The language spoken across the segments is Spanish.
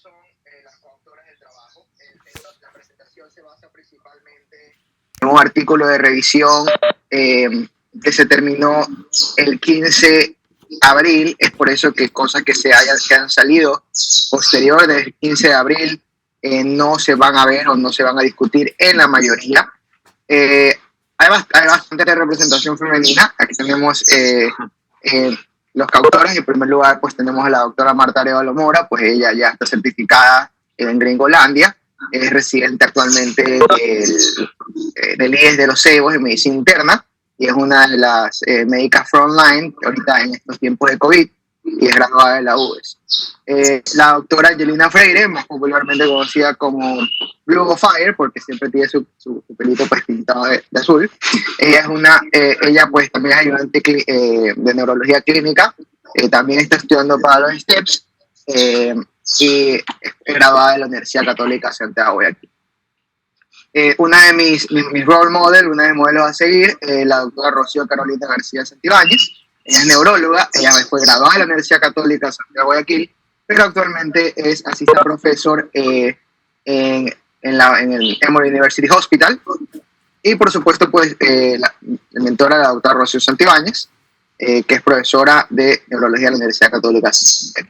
son las coautoras del trabajo. La presentación se basa principalmente en un artículo de revisión que se terminó el 15 de abril. Es por eso que cosas que han salido posterior del 15 de abril no se van a ver o no se van a discutir en la mayoría. Hay bastante representación femenina. Aquí tenemos los coautores. En primer lugar, pues tenemos a la doctora Marta Arévalo Mora, pues ella ya está certificada en Gringolandia, es residente actualmente del IES de los CEBOS en medicina interna y es una de las médicas frontline ahorita en estos tiempos de COVID y es graduada de la UES. La doctora Angelina Freire, más popularmente conocida como Blue of Fire, porque siempre tiene su pelito pues pintado de azul. Ella pues también es ayudante de neurología clínica, también está estudiando para los STEPS y es graduada de la Universidad Católica Santiago de aquí. Una de mis role models, una de mis modelos a seguir, la doctora Rocío Carolina García Santibáñez. Ella es neuróloga, ella fue graduada de la Universidad Católica Santiago de Guayaquil, pero actualmente es assistant professor en el Emory University Hospital. Y por supuesto, pues, la mentora de la doctora Rocío Santibáñez, que es profesora de neurología de la Universidad Católica Santiago de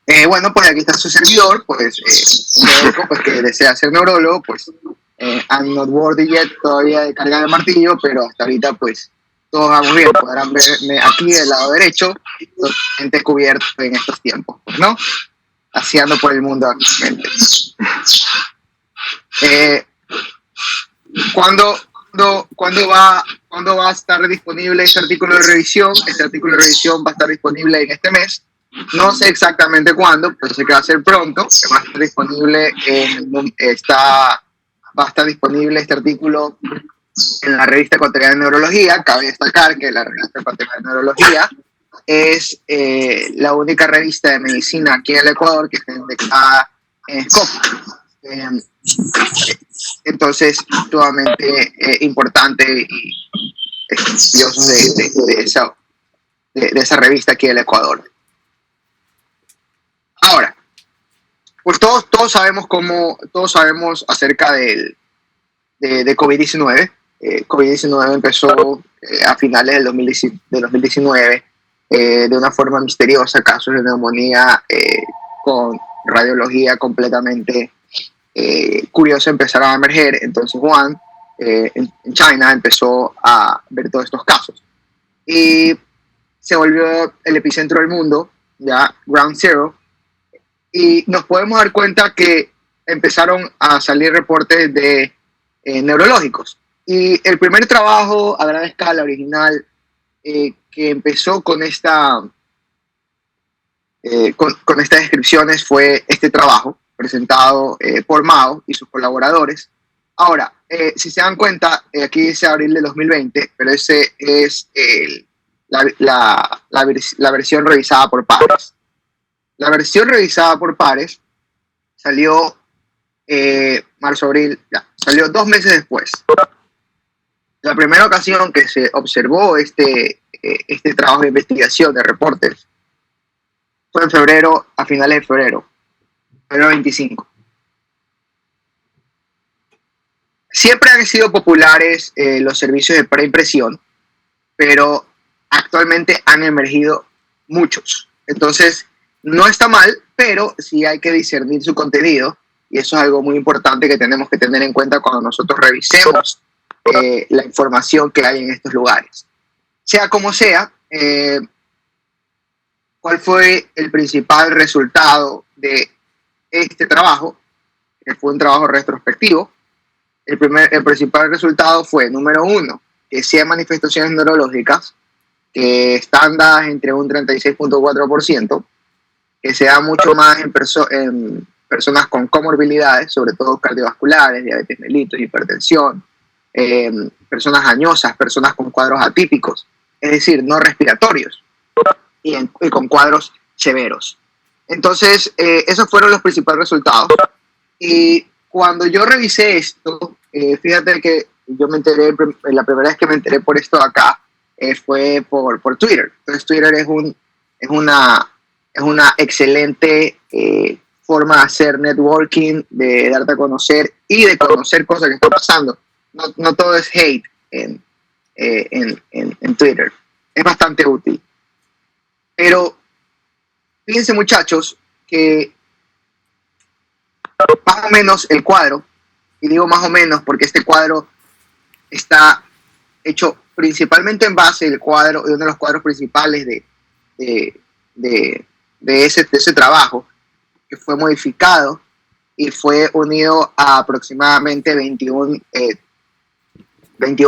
Guayaquil. Bueno, pues aquí está su servidor, pues un médico pues, que desea ser neurólogo, pues I'm not worthy yet todavía de cargar el martillo, pero hasta ahorita pues todos vamos bien. Podrán verme aquí del lado derecho, totalmente cubierto en estos tiempos, ¿no? Paseando por el mundo actualmente. ¿Cuándo va a estar disponible este artículo de revisión? Este artículo de revisión va a estar disponible en este mes. No sé exactamente cuándo, pero sé que va a ser pronto. Va a estar disponible va a estar disponible este artículo en la revista ecuatoriana de neurología. Cabe destacar que la revista ecuatoriana de neurología es la única revista de medicina aquí en el Ecuador que está indexada en SCOP. Entonces, sumamente importante y estudioso de esa revista aquí en el Ecuador. Ahora, pues todos sabemos acerca de COVID-19. COVID-19 empezó a finales del 2019 de una forma misteriosa, casos de neumonía con radiología completamente curiosa empezaron a emerger. Entonces Wuhan, en China, empezó a ver todos estos casos y se volvió el epicentro del mundo, ya Ground Zero. Y nos podemos dar cuenta que empezaron a salir reportes de neurológicos. Y el primer trabajo a gran escala original que empezó con estas descripciones fue este trabajo presentado por Mao y sus colaboradores. Ahora, si se dan cuenta, aquí dice abril de 2020, pero ese es la versión revisada por pares. La versión revisada por pares salió marzo-abril, salió 2 meses después. La primera ocasión que se observó este trabajo de investigación de reportes fue en febrero, a finales de febrero 25. Siempre han sido populares los servicios de preimpresión, pero actualmente han emergido muchos. Entonces, no está mal, pero sí hay que discernir su contenido y eso es algo muy importante que tenemos que tener en cuenta cuando nosotros revisemos la información que hay en estos lugares. Sea como sea, ¿cuál fue el principal resultado de este trabajo? Que fue un trabajo retrospectivo. El principal resultado fue, número 1, que sí hay manifestaciones neurológicas que están dadas entre un 36.4%, que se da mucho más en personas con comorbilidades, sobre todo cardiovasculares, diabetes mellitus, hipertensión, personas añosas, personas con cuadros atípicos, es decir, no respiratorios, y con cuadros severos. Entonces, esos fueron los principales resultados. Y cuando yo revisé esto, fíjate que yo me enteré, la primera vez que me enteré por esto de acá, fue por Twitter. Entonces, Twitter es una es una excelente forma de hacer networking, de darte a conocer y de conocer cosas que están pasando. No todo es hate en Twitter. Es bastante útil. Pero fíjense, muchachos, que más o menos el cuadro, y digo más o menos porque este cuadro está hecho principalmente en base del cuadro, de uno de los cuadros principales de ese trabajo, que fue modificado y fue unido a aproximadamente 21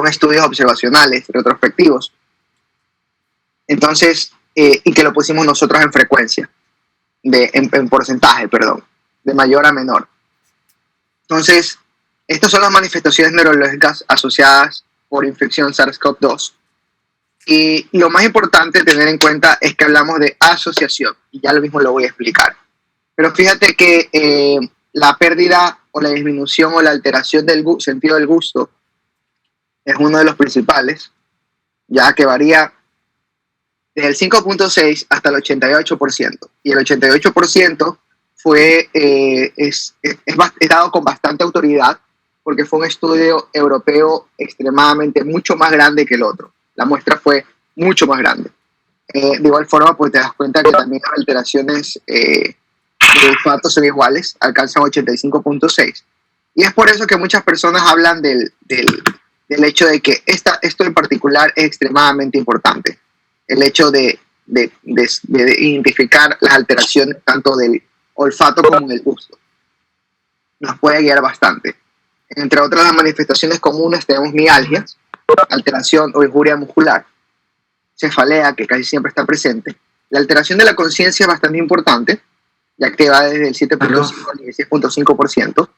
estudios observacionales retrospectivos. Entonces, y que lo pusimos nosotros en frecuencia, en porcentaje, perdón, de mayor a menor. Entonces, estas son las manifestaciones neurológicas asociadas por infección SARS-CoV-2. Y lo más importante tener en cuenta es que hablamos de asociación, y ya lo mismo lo voy a explicar. Pero fíjate que la pérdida o la disminución o la alteración del sentido del gusto es uno de los principales, ya que varía desde el 5.6 hasta el 88%. Y el 88% es dado con bastante autoridad porque fue un estudio europeo extremadamente mucho más grande que el otro. La muestra fue mucho más grande. De igual forma, pues te das cuenta que también las alteraciones de olfato son iguales, alcanzan 85.6. Y es por eso que muchas personas hablan del hecho de que esto en particular es extremadamente importante. El hecho de identificar las alteraciones tanto del olfato como del gusto. Nos puede guiar bastante. Entre otras las manifestaciones comunes tenemos mialgias, alteración o injuria muscular, cefalea, que casi siempre está presente. La alteración de la conciencia es bastante importante, ya que va desde el 7.5 al 16.5%.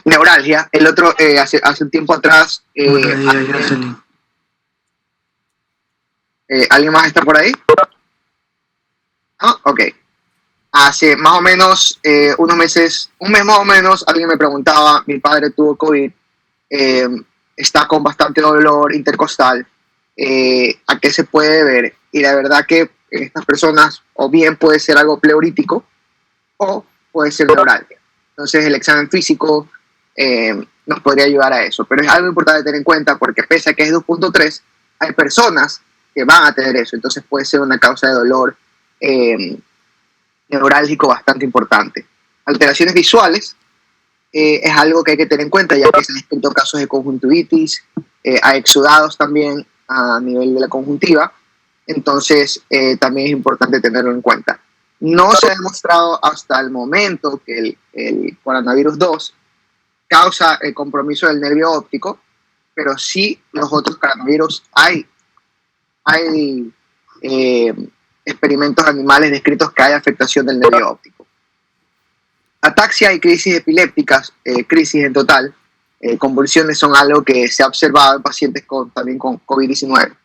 Neuralgia, el otro hace un tiempo atrás. ¿Alguien más está por ahí? ¿No? Ok. Hace más o menos unos meses, un mes más o menos, alguien me preguntaba, mi padre tuvo COVID, está con bastante dolor intercostal, ¿a qué se puede deber? Y la verdad que estas personas o bien puede ser algo pleurítico o puede ser neuralgia. Entonces el examen físico nos podría ayudar a eso, pero es algo importante tener en cuenta porque pese a que es 2.3, hay personas que van a tener eso, entonces puede ser una causa de dolor neurálgico bastante importante. Alteraciones visuales es algo que hay que tener en cuenta, ya que se han descrito casos de conjuntivitis, hay exudados también a nivel de la conjuntiva, entonces también es importante tenerlo en cuenta. No se ha demostrado hasta el momento que el coronavirus 2 causa el compromiso del nervio óptico, pero sí los otros coronavirus hay experimentos animales descritos que hay afectación del nervio óptico. Ataxia y crisis epilépticas, crisis en total, convulsiones son algo que se ha observado en pacientes también con COVID-19.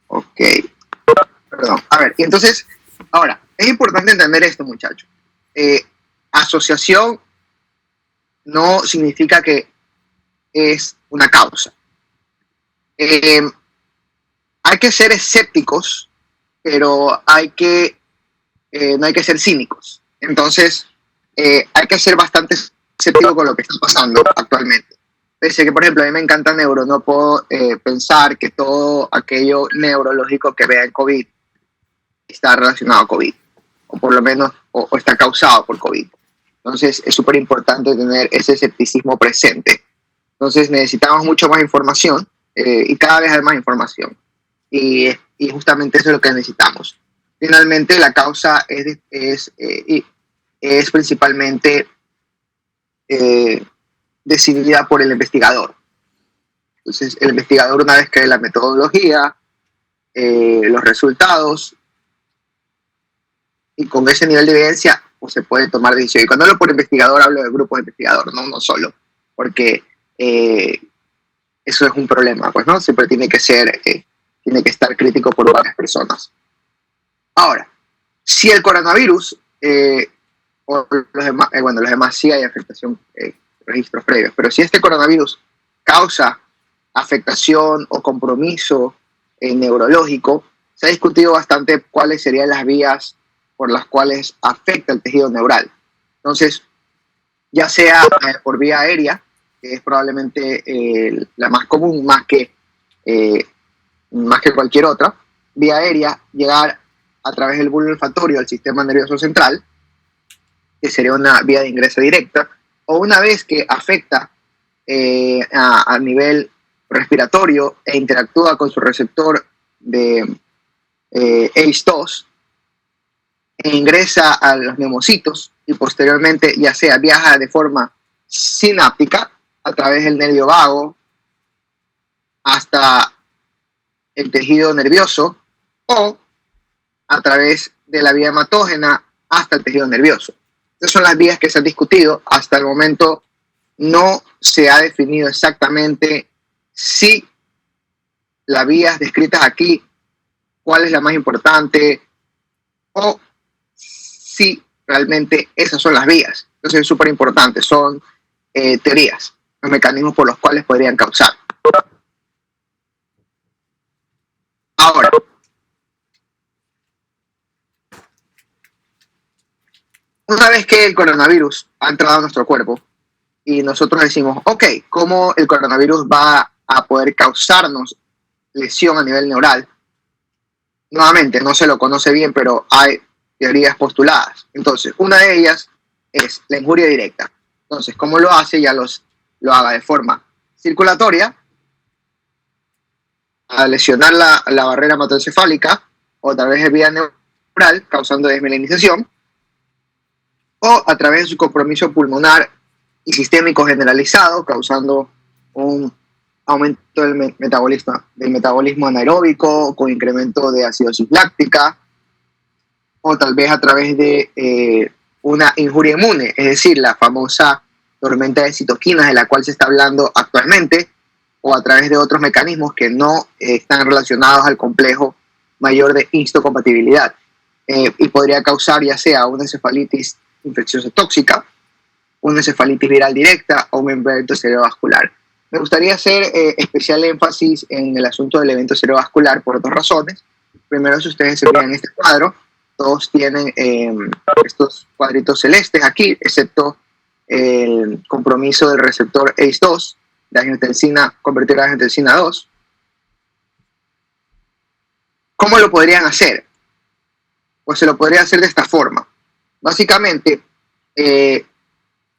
Ok. Perdón. A ver, y entonces, ahora, es importante entender esto, muchachos. Asociación no significa que es una causa. Hay que ser escépticos, pero no hay que ser cínicos. Entonces, hay que ser bastante escéptico con lo que está pasando actualmente. Pese a que, por ejemplo, a mí me encanta neuro, no puedo pensar que todo aquello neurológico que vea en COVID está relacionado a COVID, o por lo menos o está causado por COVID. Entonces, es súper importante tener ese escepticismo presente. Entonces, necesitamos mucho más información y cada vez hay más información. Y justamente eso es lo que necesitamos. Finalmente, la causa es principalmente decidida por el investigador. Entonces, el investigador, una vez que la metodología, los resultados, y con ese nivel de evidencia, pues se puede tomar decisión. Y cuando hablo por investigador, hablo de grupos de investigador, no uno solo, porque eso es un problema, pues, ¿no? Siempre tiene que estar crítico por varias personas. Ahora, si el coronavirus, o los demás sí hay afectación, registros previos, pero si este coronavirus causa afectación o compromiso neurológico, se ha discutido bastante cuáles serían las vías por las cuales afecta el tejido neural. Entonces, ya sea por vía aérea, que es probablemente la más común, más que cualquier otra, vía aérea, llegar a través del bulbo olfatorio al sistema nervioso central, que sería una vía de ingreso directa, o una vez que afecta a nivel respiratorio e interactúa con su receptor de ACE2, e ingresa a los neumocitos y posteriormente ya sea viaja de forma sináptica a través del nervio vago hasta el tejido nervioso o a través de la vía hematógena hasta el tejido nervioso. Estas son las vías que se han discutido. Hasta el momento no se ha definido exactamente si las vías descritas aquí, cuál es la más importante o si realmente esas son las vías. Entonces es súper importante, son teorías, los mecanismos por los cuales podrían causar. Ahora, una vez que el coronavirus ha entrado a nuestro cuerpo y nosotros decimos, ok, ¿cómo el coronavirus va a poder causarnos lesión a nivel neural? Nuevamente, no se lo conoce bien, pero hay teorías postuladas. Entonces, una de ellas es la injuria directa. Entonces, ¿cómo lo hace? Ya lo haga de forma circulatoria, a lesionar la barrera hematoencefálica o a través de vía neural, causando desmielinización, o a través de su compromiso pulmonar y sistémico generalizado, causando un aumento del metabolismo anaeróbico con incremento de acidosis láctica, o tal vez a través de una injuria inmune, es decir, la famosa tormenta de citoquinas de la cual se está hablando actualmente, o a través de otros mecanismos que no están relacionados al complejo mayor de histocompatibilidad, y podría causar ya sea una encefalitis infecciosa tóxica, una encefalitis viral directa o un evento cerebrovascular. Me gustaría hacer especial énfasis en el asunto del evento cerebrovascular por dos razones. Primero, si ustedes se fijan en este cuadro, todos tienen estos cuadritos celestes aquí, excepto el compromiso del receptor ACE2, de angiotensina, convertir a angiotensina 2. ¿Cómo lo podrían hacer? Pues se lo podría hacer de esta forma. Básicamente,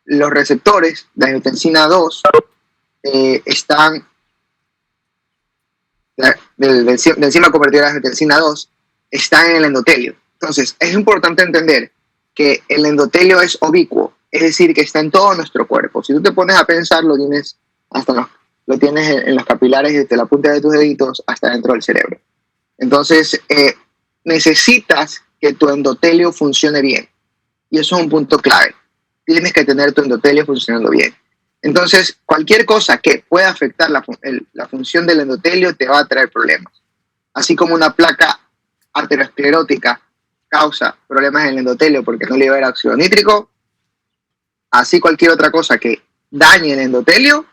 los receptores de angiotensina 2 están de enzima convertida a angiotensina 2 están en el endotelio. Entonces, es importante entender que el endotelio es ubicuo, es decir, que está en todo nuestro cuerpo. Si tú te pones a pensar, lo tienes en los capilares desde la punta de tus deditos hasta dentro del cerebro. Entonces, necesitas que tu endotelio funcione bien. Y eso es un punto clave. Tienes que tener tu endotelio funcionando bien. Entonces, cualquier cosa que pueda afectar la función del endotelio te va a traer problemas. Así como una placa arteriosclerótica causa problemas en el endotelio porque no libera óxido nítrico, así cualquier otra cosa que dañe el endotelio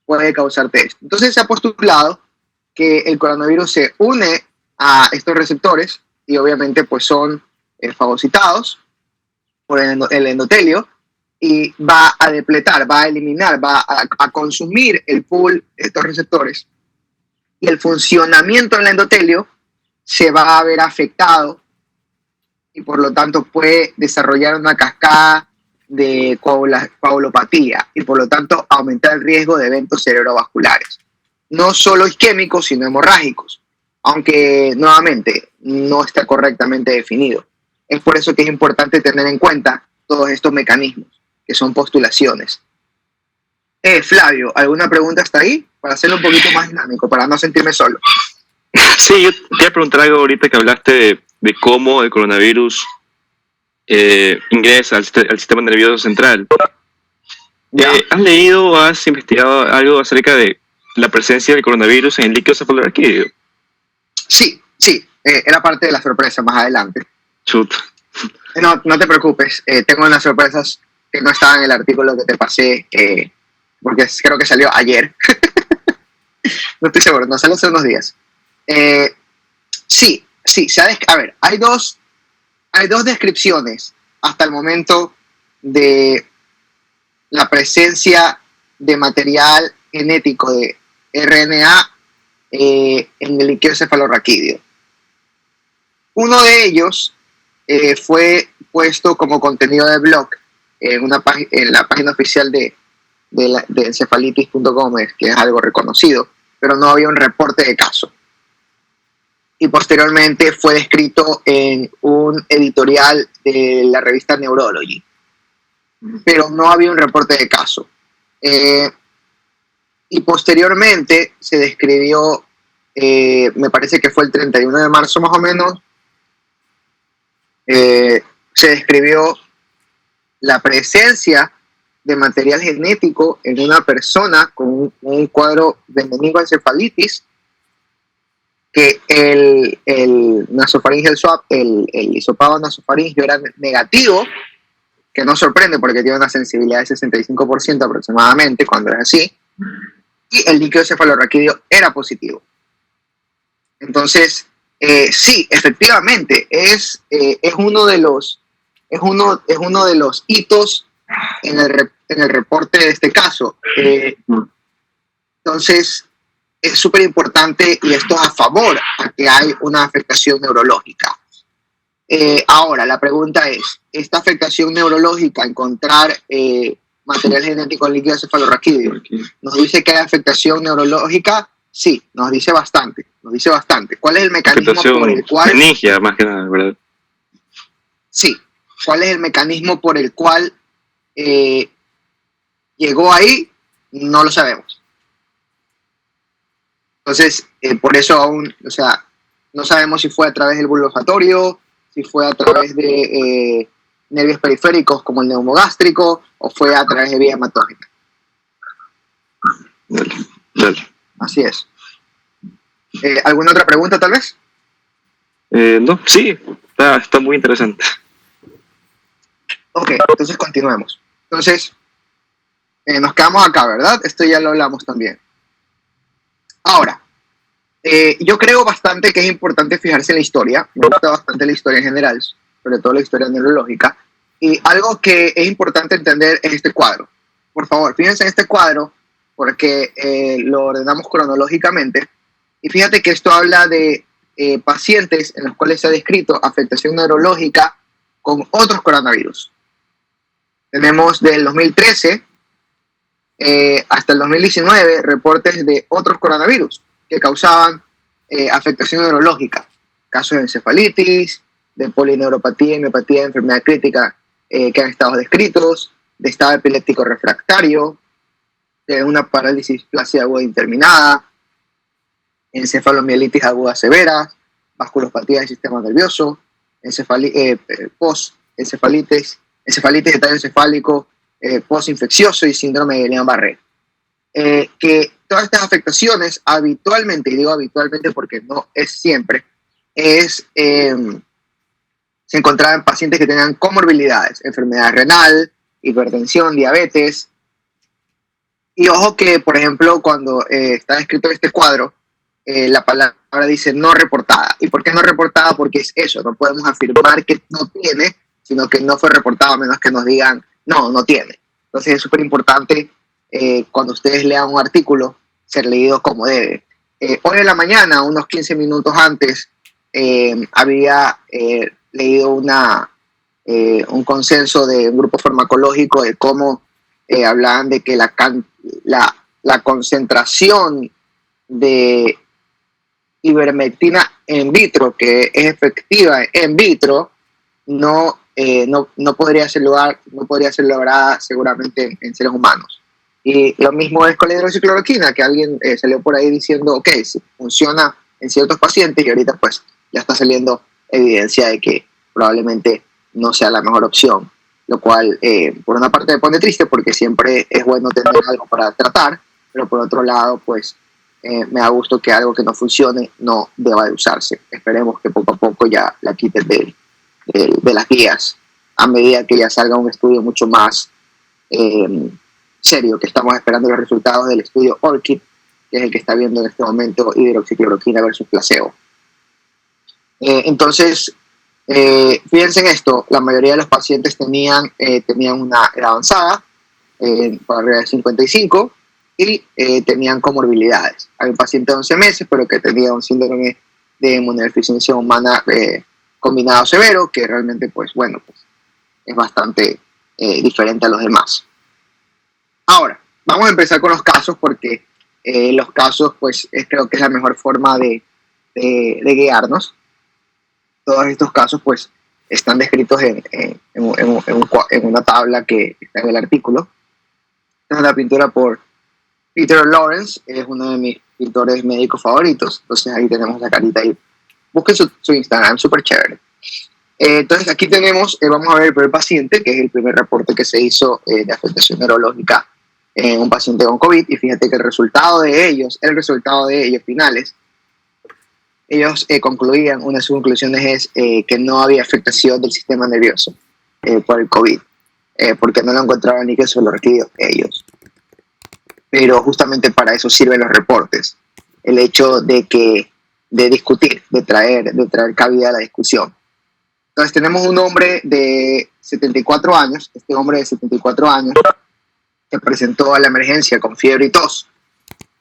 puede causarte esto. Entonces se ha postulado que el coronavirus se une a estos receptores y obviamente pues son fagocitados por el endotelio y va a depletar, va a eliminar, va a consumir el pool de estos receptores y el funcionamiento del endotelio se va a ver afectado y por lo tanto puede desarrollar una cascada de coagulopatía y por lo tanto aumentar el riesgo de eventos cerebrovasculares, no solo isquémicos sino hemorrágicos, aunque nuevamente no está correctamente definido. Es por eso que es importante tener en cuenta todos estos mecanismos, que son postulaciones. Flavio, ¿alguna pregunta hasta ahí? Para hacerlo un poquito más dinámico, para no sentirme solo. Sí, yo te quería preguntar algo ahorita que hablaste de cómo el coronavirus ingresa al sistema nervioso central. ¿Has leído o has investigado algo acerca de la presencia del coronavirus en el líquido cefalorraquídeo? Sí, era parte de la sorpresa más adelante. Chut. No te preocupes, tengo unas sorpresas que no estaban en el artículo que te pasé, porque creo que salió ayer. No estoy seguro, no salió hace unos días. Sí, a ver, hay dos descripciones hasta el momento de la presencia de material genético de RNA en el líquido cefalorraquídeo. Uno de ellos fue puesto como contenido de blog en la página oficial de encefalitis.com, que es algo reconocido, pero no había un reporte de caso. Y posteriormente fue descrito en un editorial de la revista Neurology, pero no había un reporte de caso. Y posteriormente se describió, me parece que fue el 31 de marzo más o menos, se describió la presencia de material genético en una persona con un cuadro de meningoencefalitis, que el nasofaringeo swab, el hisopado nasofaringeo era negativo, que no sorprende porque tiene una sensibilidad de 65% aproximadamente cuando es así, y el líquido cefalorraquídeo era positivo. Entonces, sí, efectivamente, es uno de los hitos en el reporte de este caso. Entonces, es súper importante, y esto a favor a que hay una afectación neurológica. Ahora, la pregunta es, ¿esta afectación neurológica, encontrar material genético en líquido cefalorraquídeo, nos dice que hay afectación neurológica? Sí, nos dice bastante. ¿Cuál es el mecanismo por el cual... meningia, más que nada, ¿verdad? Sí, ¿cuál es el mecanismo por el cual llegó ahí? No lo sabemos. Entonces, por eso aún, no sabemos si fue a través del bulbo olfatorio, si fue a través de nervios periféricos como el neumogástrico, o fue a través de vía hematógena. Dale. Así es. ¿Alguna otra pregunta, tal vez? No, sí, está muy interesante. Ok, entonces continuemos. Entonces, nos quedamos acá, ¿verdad? Esto ya lo hablamos también. Ahora, yo creo bastante que es importante fijarse en la historia. Me gusta bastante la historia en general, sobre todo la historia neurológica. Y algo que es importante entender es este cuadro. Por favor, fíjense en este cuadro, porque lo ordenamos cronológicamente. Y fíjate que esto habla de pacientes en los cuales se ha descrito afectación neurológica con otros coronavirus. Tenemos del 2013 hasta el 2019 reportes de otros coronavirus que causaban afectación neurológica. Casos de encefalitis, de polineuropatía y miopatía de enfermedad crítica que han estado descritos, de estado epiléptico refractario, de una parálisis plácida aguda indeterminada, encefalomielitis aguda severa, vasculopatía del sistema nervioso, post-encefalitis, encefalitis de tallo encefálico, postinfeccioso y síndrome de Guillain-Barré. Que todas estas afectaciones habitualmente, y digo habitualmente porque no es siempre, se encontraban en pacientes que tenían comorbilidades, enfermedad renal, hipertensión, diabetes. Y ojo que, por ejemplo, cuando está descrito en este cuadro, la palabra dice no reportada. ¿Y por qué no reportada? Porque es eso, no podemos afirmar que no tiene, sino que no fue reportado a menos que nos digan no tiene. Entonces es súper importante cuando ustedes lean un artículo ser leído como debe. Hoy en la mañana, unos 15 minutos antes, había leído un consenso de un grupo farmacológico de cómo hablaban de que la concentración de ivermectina en vitro, que es efectiva en vitro, no podría ser lograda seguramente en seres humanos. Y lo mismo es con la hidroxicloroquina, que alguien salió por ahí diciendo, ok, sí, funciona en ciertos pacientes, y ahorita pues ya está saliendo evidencia de que probablemente no sea la mejor opción, lo cual por una parte me pone triste porque siempre es bueno tener algo para tratar, pero por otro lado pues me da gusto que algo que no funcione no deba de usarse. Esperemos que poco a poco ya la quiten de las guías a medida que ya salga un estudio mucho más serio, que estamos esperando los resultados del estudio ORCID, que es el que está viendo en este momento hidroxicloroquina versus placebo. Entonces, fíjense en esto, la mayoría de los pacientes tenían una edad avanzada, por arriba de 55, y tenían comorbilidades. Hay un paciente de 11 meses, pero que tenía un síndrome de inmunodeficiencia humana combinado severo, que realmente, pues, bueno, pues, es bastante diferente a los demás. Ahora, vamos a empezar con los casos, porque los casos, pues, creo que es la mejor forma de guiarnos. Todos estos casos, pues, están descritos en una tabla que está en el artículo. Esta es la pintura por Peter Lawrence, es uno de mis pintores médicos favoritos. Entonces ahí tenemos la carita ahí. Busquen su Instagram, súper chévere. Entonces aquí tenemos, vamos a ver el primer paciente, que es el primer reporte que se hizo de afectación neurológica en un paciente con COVID. Y fíjate que el resultado de ellos finales, ellos concluían, una de sus conclusiones es que no había afectación del sistema nervioso por el COVID, porque no lo encontraban ni que se lo requirió ellos. Pero justamente para eso sirven los reportes, el hecho de discutir, de traer cabida a la discusión. Entonces tenemos un hombre de 74 años, este hombre de 74 años se presentó a la emergencia con fiebre y tos,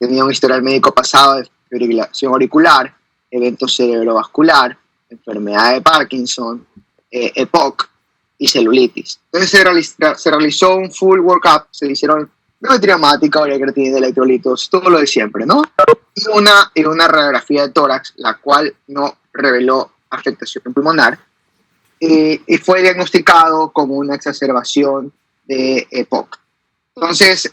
tenía un historial médico pasado de fibrilación auricular, evento cerebrovascular, enfermedad de Parkinson, EPOC y celulitis. Entonces se realizó un full workup, se hicieron biometría hemática, creatinina, electrolitos, todo lo de siempre, ¿no? Y una radiografía de tórax, la cual no reveló afectación pulmonar, y fue diagnosticado como una exacerbación de EPOC. Entonces,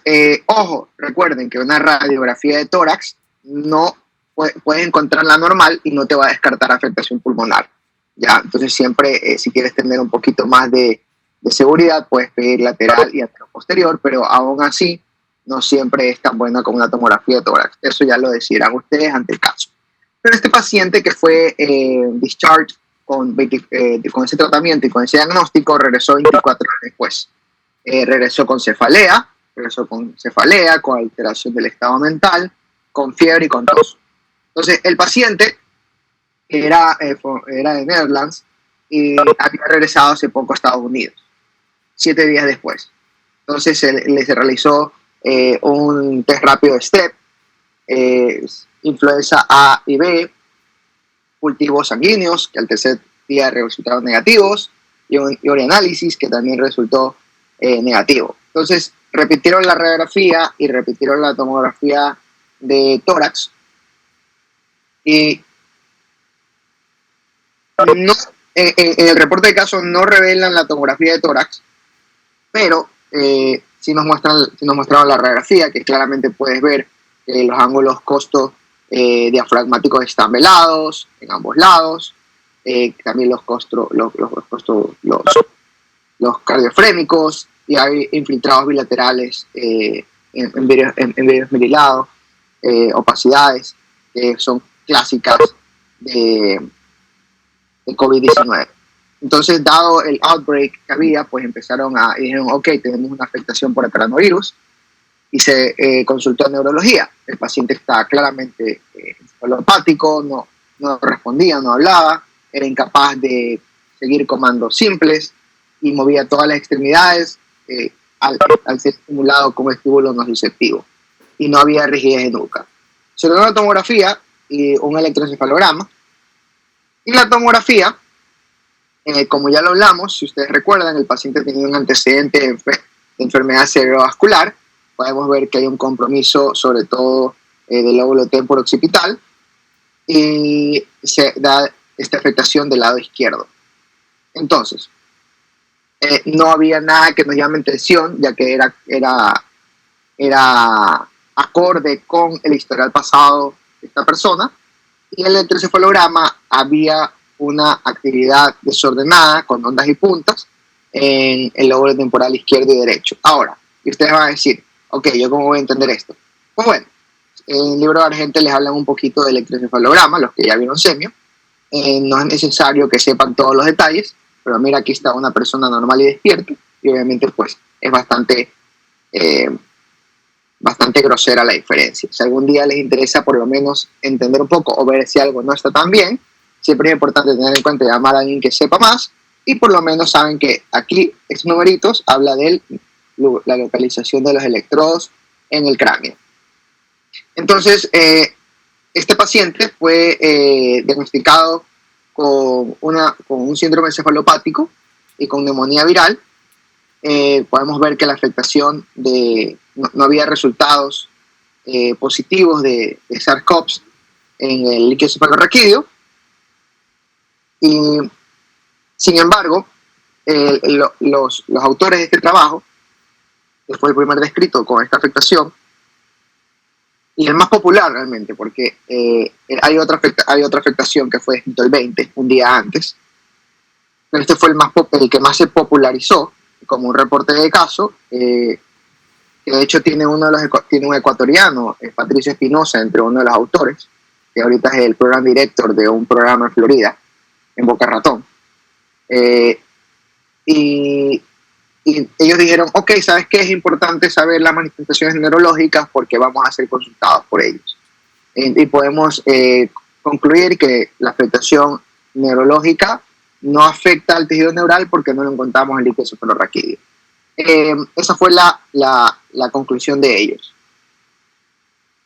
ojo, recuerden que una radiografía de tórax no puedes encontrarla normal y no te va a descartar afectación pulmonar, ¿ya? Entonces siempre, si quieres tener un poquito más de seguridad, puedes pedir lateral y posterior, pero aún así no siempre es tan buena como una tomografía de tórax. Eso ya lo decidirán ustedes ante el caso. Pero este paciente que fue discharged con ese tratamiento y con ese diagnóstico regresó 24 horas después. Regresó con cefalea, con alteración del estado mental, con fiebre y con tos. Entonces el paciente era de Netherlands y había regresado hace poco a Estados Unidos, 7 días después. Entonces se realizó un test rápido de STEP, influenza A y B, cultivos sanguíneos que al tercer día resultaron negativos y ureanálisis que también resultó negativo. Entonces repitieron la radiografía y repitieron la tomografía de tórax y no, en el reporte de caso no revelan la tomografía de tórax, pero sí nos mostraron la radiografía, que claramente puedes ver los ángulos costo diafragmáticos están velados en ambos lados, también los cardiofrénicos, y hay infiltrados bilaterales en vidrios merilados, opacidades, que son clásicas de COVID-19. Entonces, dado el outbreak que había, pues y dijeron, ok, tenemos una afectación por coronavirus, y se consultó a neurología. El paciente está claramente encefalopático, no respondía, no hablaba, era incapaz de seguir comandos simples y movía todas las extremidades al ser estimulado con estímulo nociceptivo, y no había rigidez de nuca. Se le dio una tomografía y un electroencefalograma, y la tomografía, como ya lo hablamos, si ustedes recuerdan, el paciente tenía un antecedente de enfermedad cerebrovascular. Podemos ver que hay un compromiso sobre todo del lóbulo temporooccipital, y se da esta afectación del lado izquierdo. Entonces, no había nada que nos llame atención, ya que era acorde con el historial pasado de esta persona, y en el electroencefalograma había una actividad desordenada con ondas y puntas en el lóbulo temporal izquierdo y derecho. Ahora, y ustedes van a decir, ok, ¿yo cómo voy a entender esto? Pues bueno, en el libro de Argente les hablan un poquito del electroencefalograma, los que ya vieron semio. No es necesario que sepan todos los detalles, pero mira, aquí está una persona normal y despierta, y obviamente pues es bastante bastante grosera la diferencia. Si algún día les interesa por lo menos entender un poco o ver si algo no está tan bien, siempre es importante tener en cuenta llamar a alguien que sepa más y por lo menos saben que aquí estos numeritos habla de la localización de los electrodos en el cráneo. Entonces, este paciente fue diagnosticado con un síndrome encefalopático y con neumonía viral. Podemos ver que la afectación no había resultados positivos de SARS-CoV en el líquido cefalorraquídeo. Y sin embargo, los autores de este trabajo, que fue el primer descrito con esta afectación, y el más popular realmente, porque hay otra afectación que fue descrito el 20, un día antes, pero este fue el que más se popularizó como un reporte de caso, que de hecho tiene un ecuatoriano, Patricio Espinosa, entre uno de los autores, que ahorita es el program director de un programa en Florida, en Boca Ratón. Y ellos dijeron, ok, ¿sabes qué? Es importante saber las manifestaciones neurológicas porque vamos a ser consultados por ellos. Y podemos concluir que la afectación neurológica no afecta al tejido neural porque no lo encontramos en el líquido cefalorraquídeo. Esa fue la conclusión de ellos.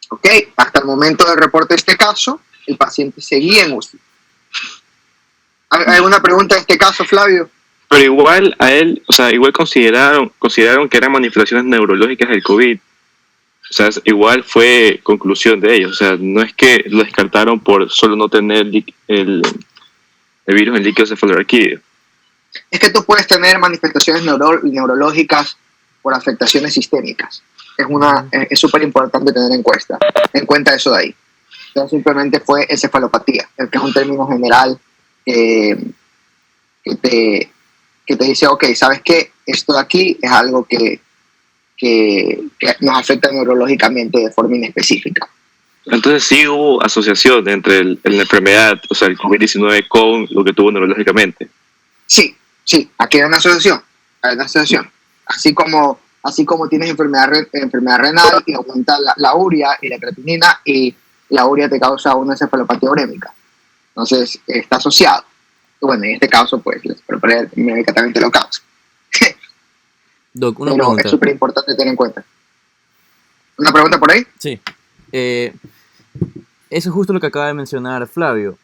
Ok, hasta el momento del reporte de este caso, el paciente seguía en UCI. ¿Hay alguna pregunta en este caso, Flavio? Pero igual a él, o sea, igual consideraron que eran manifestaciones neurológicas del COVID. O sea, igual fue conclusión de ellos. O sea, no es que lo descartaron por solo no tener el virus en líquido cefalorraquídeo. Es que tú puedes tener manifestaciones neurológicas por afectaciones sistémicas. Es súper importante tener en cuenta eso de ahí. Entonces simplemente fue encefalopatía, el que es un término general que te dice, ok, ¿sabes qué? Esto de aquí es algo que nos afecta neurológicamente de forma inespecífica. Entonces sí hubo asociación entre la enfermedad, o sea, el COVID-19 con lo que tuvo neurológicamente. Sí, aquí hay una asociación. Así como tienes enfermedad renal y aumenta la urea y la creatinina y la urea te causa una encefalopatía urémica. Entonces está asociado. Bueno, en este caso, pues, la encefalopatía urémica también te lo causa. Doc, una Pero pregunta. es súper importante tener en cuenta. ¿Una pregunta por ahí? Sí. Eso es justo lo que acaba de mencionar Flavio.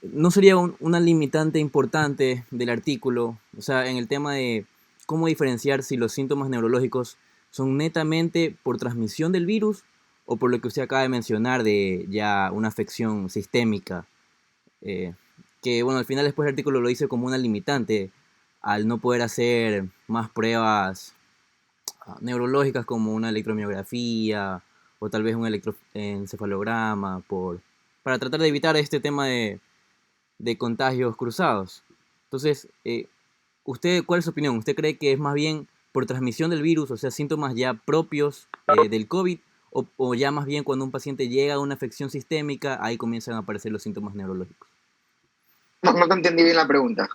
¿No sería una limitante importante del artículo? O sea, en el tema de cómo diferenciar si los síntomas neurológicos son netamente por transmisión del virus o por lo que usted acaba de mencionar de ya una afección sistémica. Que bueno, al final después el artículo lo dice como una limitante al no poder hacer más pruebas neurológicas como una electromiografía o tal vez un electroencefalograma para tratar de evitar este tema de contagios cruzados. Entonces, ¿cuál es su opinión? ¿Usted cree que es más bien por transmisión del virus, o sea, síntomas ya propios del COVID, o ya más bien cuando un paciente llega a una afección sistémica, ahí comienzan a aparecer los síntomas neurológicos? No te entendí bien la pregunta.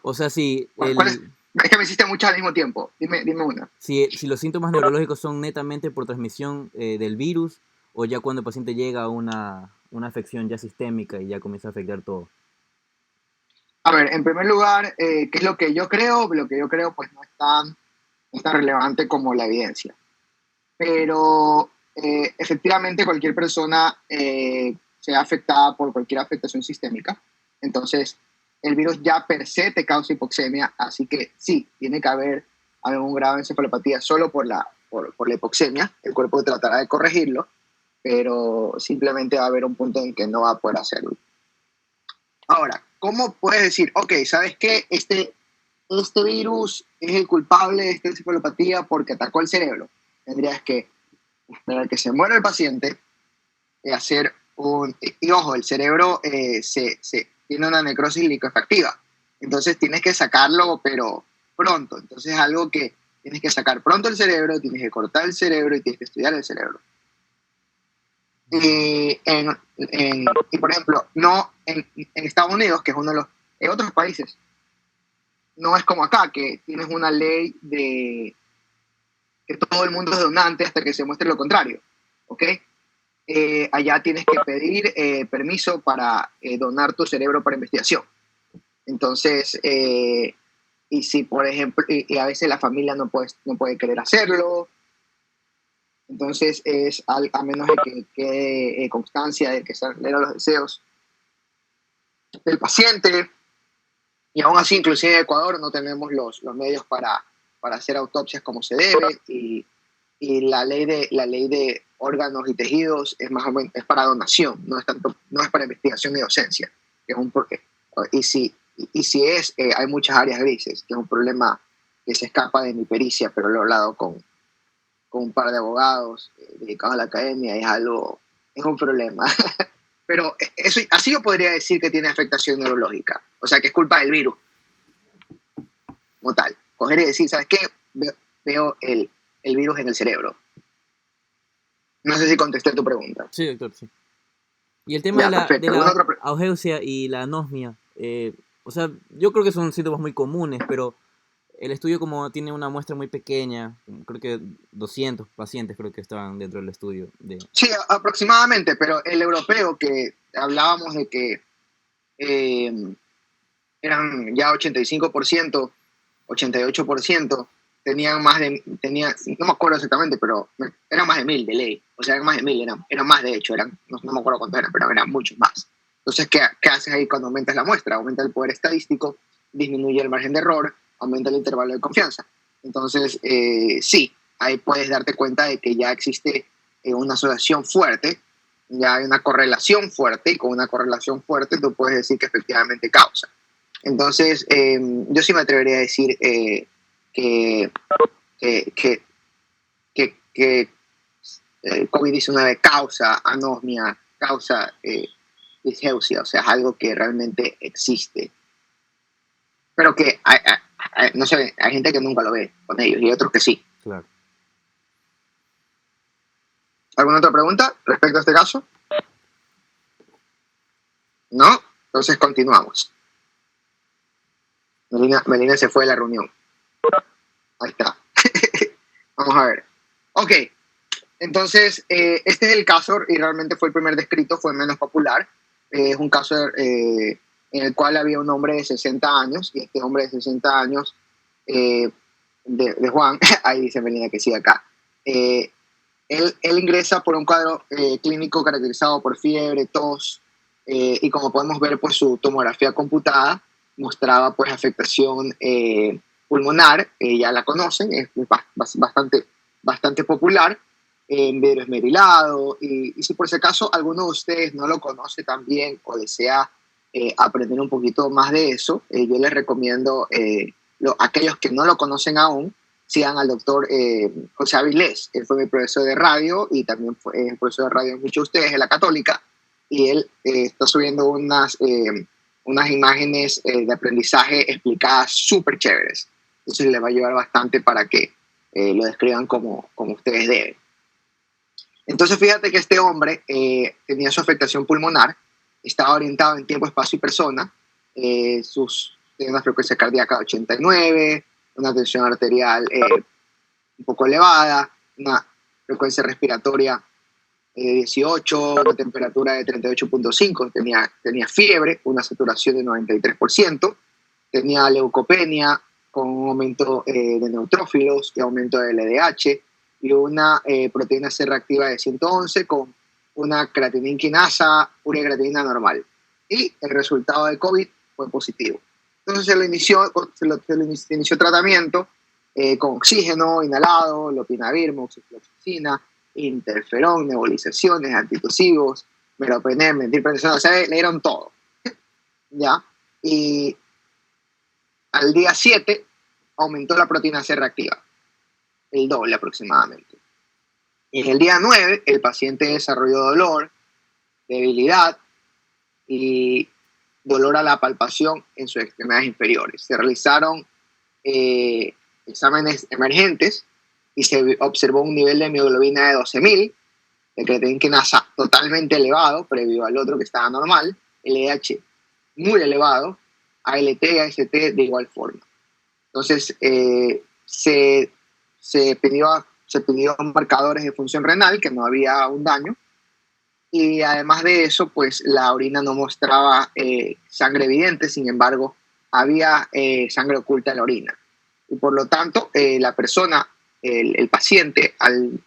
O sea, si es que me hiciste muchas al mismo tiempo. Dime una. Si los síntomas neurológicos son netamente por transmisión del virus, o ya cuando el paciente llega a una afección ya sistémica y ya comienza a afectar todo. A ver, en primer lugar, ¿qué es lo que yo creo? Lo que yo creo pues no es tan relevante como la evidencia. Pero efectivamente cualquier persona sea afectada por cualquier afectación sistémica. Entonces, el virus ya per se te causa hipoxemia, así que sí, tiene que haber un grado de encefalopatía solo por la hipoxemia. El cuerpo tratará de corregirlo, pero simplemente va a haber un punto en que no va a poder hacerlo. Ahora, ¿cómo puedes decir, ok, ¿sabes qué? Este virus es el culpable de esta encefalopatía porque atacó el cerebro? Tendrías que esperar que se muera el paciente y hacer y ojo, el cerebro tiene una necrosis liquefactiva, entonces tienes que sacarlo, pero pronto. Entonces es algo que tienes que sacar pronto el cerebro, tienes que cortar el cerebro y tienes que estudiar el cerebro. Y por ejemplo, no en Estados Unidos, que es uno de los... En otros países, no es como acá, que tienes una ley que todo el mundo es donante hasta que se muestre lo contrario, ¿ok? Allá tienes que pedir permiso para donar tu cerebro para investigación. Entonces, y si por ejemplo, y a veces la familia no puede querer hacerlo, entonces a menos de que quede constancia de que se eran los deseos del paciente, y aún así, inclusive en Ecuador no tenemos los medios para hacer autopsias como se debe, y la ley de órganos y tejidos es más o menos es para donación, no es para investigación y docencia, que es un porqué. Y si hay muchas áreas grises, que es un problema que se escapa de mi pericia, pero lo he hablado con un par de abogados dedicados a la academia, es un problema. Pero eso, así yo podría decir que tiene afectación neurológica, o sea que es culpa del virus, como tal. Coger y decir, ¿sabes qué? Veo el virus en el cerebro. No sé si contesté tu pregunta. Sí, doctor, sí. Y el tema de la ageusia y la anosmia, o sea, yo creo que son síntomas muy comunes, pero el estudio como tiene una muestra muy pequeña, creo que 200 pacientes creo que estaban dentro del estudio. Sí, aproximadamente, pero el europeo que hablábamos de que eran ya 85%, 88%, no me acuerdo exactamente, pero eran más de 1000 de ley, o sea, eran más de 1000, eran más de hecho, no me acuerdo cuántos eran, pero eran muchos más. Entonces, ¿qué haces ahí cuando aumentas la muestra? Aumenta el poder estadístico, disminuye el margen de error, aumenta el intervalo de confianza. Entonces, sí, ahí puedes darte cuenta de que ya existe una asociación fuerte, ya hay una correlación fuerte, y con una correlación fuerte tú puedes decir que efectivamente causa. Entonces, yo sí me atrevería a decir que COVID-19 causa anosmia, causa disgeusia, o sea, es algo que realmente existe. Pero que, no sé, hay gente que nunca lo ve con ellos y otros que sí. Claro. ¿Alguna otra pregunta respecto a este caso? ¿No? Entonces continuamos. Melina se fue de la reunión. Ahí está. Vamos a ver. Ok. Entonces, este es el caso y realmente fue el primer descrito, fue menos popular. Es un caso en el cual había un hombre de 60 años y este hombre de 60 años, de Juan, ahí dice Melina que sí acá, él ingresa por un cuadro clínico caracterizado por fiebre, tos, y como podemos ver, pues su tomografía computada mostraba pues afectación pulmonar, ya la conocen, es bastante popular, vidrio esmerilado, y si por si acaso alguno de ustedes no lo conoce también o desea aprender un poquito más de eso, yo les recomiendo, aquellos que no lo conocen aún, sigan al doctor José Avilés. Él fue mi profesor de radio y también fue profesor de radio de muchos de ustedes en la Católica, y él está subiendo unas imágenes de aprendizaje explicadas súper chéveres. Entonces les va a ayudar bastante para que lo describan como ustedes deben. Entonces fíjate que este hombre tenía su afectación pulmonar, estaba orientado en tiempo, espacio y persona, tenía una frecuencia cardíaca de 89, una tensión arterial un poco elevada, una frecuencia respiratoria de 18, una temperatura de 38.5, tenía fiebre, una saturación de 93%, tenía leucopenia con un aumento de neutrófilos y aumento de LDH, y una proteína C reactiva de 111 con una creatinina quinasa, urea creatinina normal. Y el resultado de COVID fue positivo. Entonces se le inició tratamiento con oxígeno inhalado, lopinavir, moxifloxacina, interferón, nebulizaciones, antitusivos, meropenem, metilprednisona, o sea, le dieron todo. ¿Ya? Y al día 7 aumentó la proteína C reactiva, el doble aproximadamente. Y en el día 9 el paciente desarrolló dolor, debilidad y dolor a la palpación en sus extremidades inferiores. Se realizaron exámenes emergentes y se observó un nivel de hemoglobina de 12.000, de creatinina quinasa totalmente elevado, previo al otro que estaba normal, LDH muy elevado, ALT y AST de igual forma. Entonces, se pidió se pidió marcadores de función renal, que no había un daño, y además de eso, pues la orina no mostraba sangre evidente, sin embargo, había sangre oculta en la orina. Y por lo tanto, la persona, el paciente, al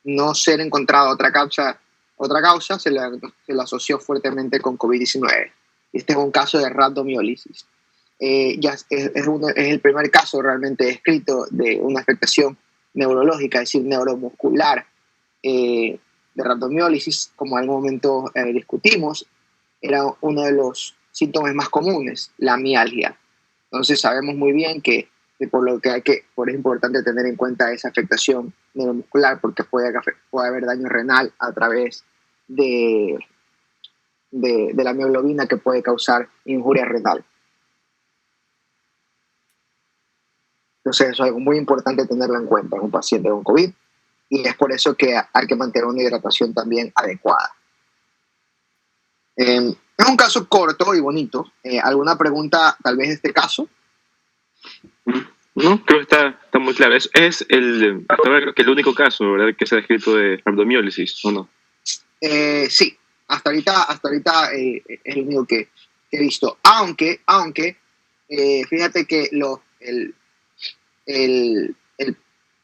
no ser encontrado otra causa se la asoció fuertemente con COVID-19. Este es un caso de rhabdomiólisis. Ya es el primer caso realmente descrito de una afectación neurológica, es decir, neuromuscular, de rhabdomiólisis. Como en algún momento discutimos, era uno de los síntomas más comunes, la mialgia. Entonces sabemos muy bien que por es importante tener en cuenta esa afectación neuromuscular, porque puede haber daño renal a través de la mioglobina, que puede causar injuria renal. Entonces eso es algo muy importante tenerlo en cuenta en un paciente con COVID, y es por eso que hay que mantener una hidratación también adecuada. Es un caso corto y bonito. ¿Alguna pregunta tal vez de este caso? No, creo que está muy claro. Es hasta ahora creo que el único caso, ¿verdad?, que se ha descrito de rhabdomiólisis, ¿o no? Sí, hasta ahorita es el único que he visto. Aunque fíjate que el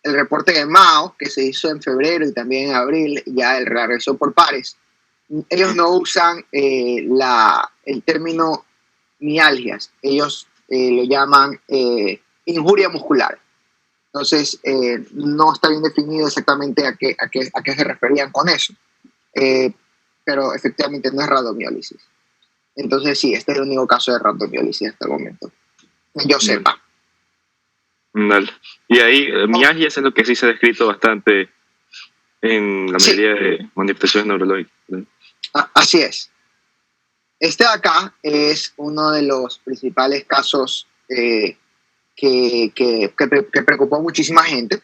reporte de Mao, que se hizo en febrero y también en abril, ya la realizó por pares, ellos no usan el término mialgias, ellos lo llaman injuria muscular. Entonces, no está bien definido exactamente a qué se referían con eso, pero efectivamente no es rhabdomiólisis. Entonces, sí, este es el único caso de rhabdomiólisis hasta el momento, que yo sepa. Dale. Y ahí, mialgias es lo que sí se ha descrito bastante en la mayoría de manifestaciones neurológicas, ¿no? Así es. Este de acá es uno de los principales casos que preocupó a muchísima gente.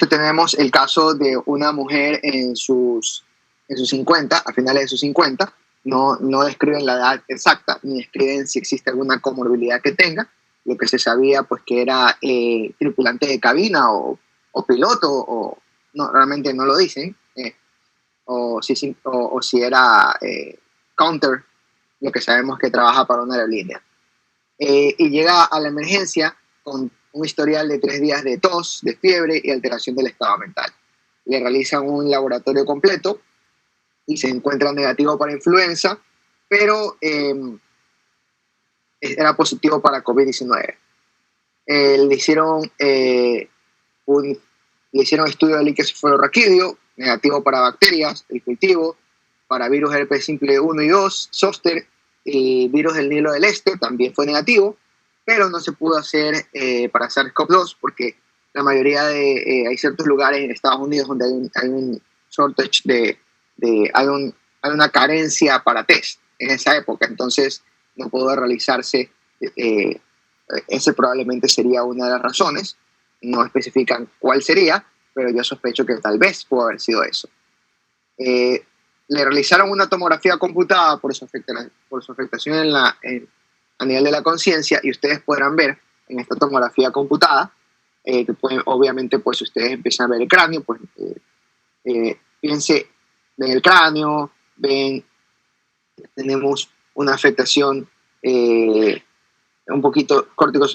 Tenemos el caso de una mujer en sus 50, a finales de sus 50. No describen la edad exacta, ni describen si existe alguna comorbilidad que tenga. Lo que se sabía, pues, que era tripulante de cabina o piloto, o no, realmente no lo dicen, o si era counter, lo que sabemos que trabaja para una aerolínea. Y llega a la emergencia con un historial de 3 días de tos, de fiebre y alteración del estado mental. Le realizan un laboratorio completo y se encuentra negativo para influenza, pero era positivo para COVID-19. Le hicieron estudio de líquido cefalorraquídeo, negativo para bacterias, el cultivo, para virus herpes simple 1 y 2, zóster, y virus del Nilo del Este también fue negativo, pero no se pudo hacer para SARS-CoV-2 porque la mayoría hay ciertos lugares en Estados Unidos donde hay un shortage hay una carencia para test en esa época, entonces no pudo realizarse. Ese probablemente sería una de las razones. No especifican cuál sería, pero yo sospecho que tal vez pudo haber sido eso. Le realizaron una tomografía computada por su afectación a nivel de la conciencia, y ustedes podrán ver en esta tomografía computada que obviamente, pues, si ustedes empiezan a ver el cráneo, pues fíjense, ven el cráneo, tenemos una afectación un poquito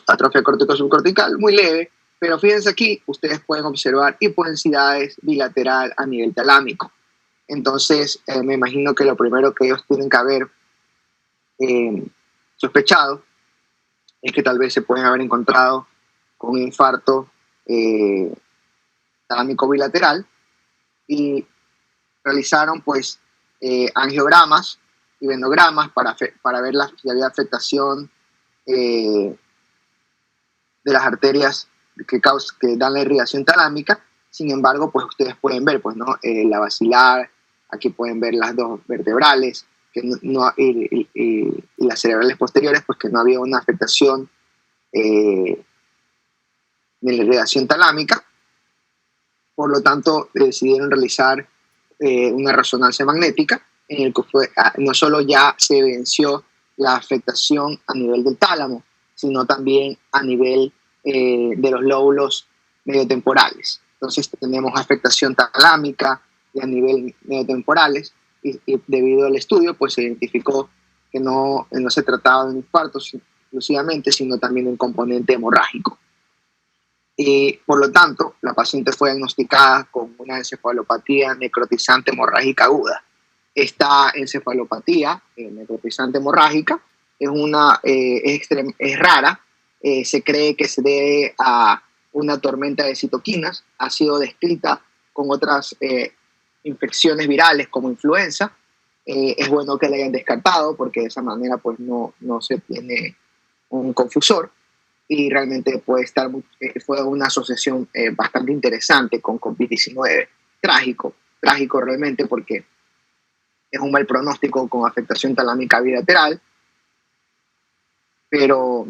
atrofia córtico-subcortical, muy leve, pero fíjense aquí, ustedes pueden observar hipodensidades bilateral a nivel talámico. Entonces, me imagino que lo primero que ellos tienen que haber sospechado es que tal vez se pueden haber encontrado con un infarto talámico bilateral, y realizaron, pues, angiogramas y vendogramas para ver si había afectación de las arterias que dan la irrigación talámica. Sin embargo, pues ustedes pueden ver, pues, ¿no? La basilar, aquí pueden ver las dos vertebrales y las cerebrales posteriores, pues que no había una afectación de la irrigación talámica. Por lo tanto, decidieron realizar una resonancia magnética en el que no solo ya se evidenció la afectación a nivel del tálamo, sino también a nivel de los lóbulos mediotemporales. Entonces tenemos afectación talámica y a nivel mediotemporales, y debido al estudio pues se identificó que no se trataba de un infarto exclusivamente, sino también de un componente hemorrágico. Y por lo tanto, la paciente fue diagnosticada con una encefalopatía necrotizante hemorrágica aguda. Esta encefalopatía necrotizante hemorrágica es rara, se cree que se debe a una tormenta de citoquinas, ha sido descrita con otras infecciones virales como influenza. Es bueno que la hayan descartado porque de esa manera pues no se tiene un confusor, y realmente fue una asociación bastante interesante con COVID-19. Trágico realmente, porque es un mal pronóstico con afectación talámica bilateral, pero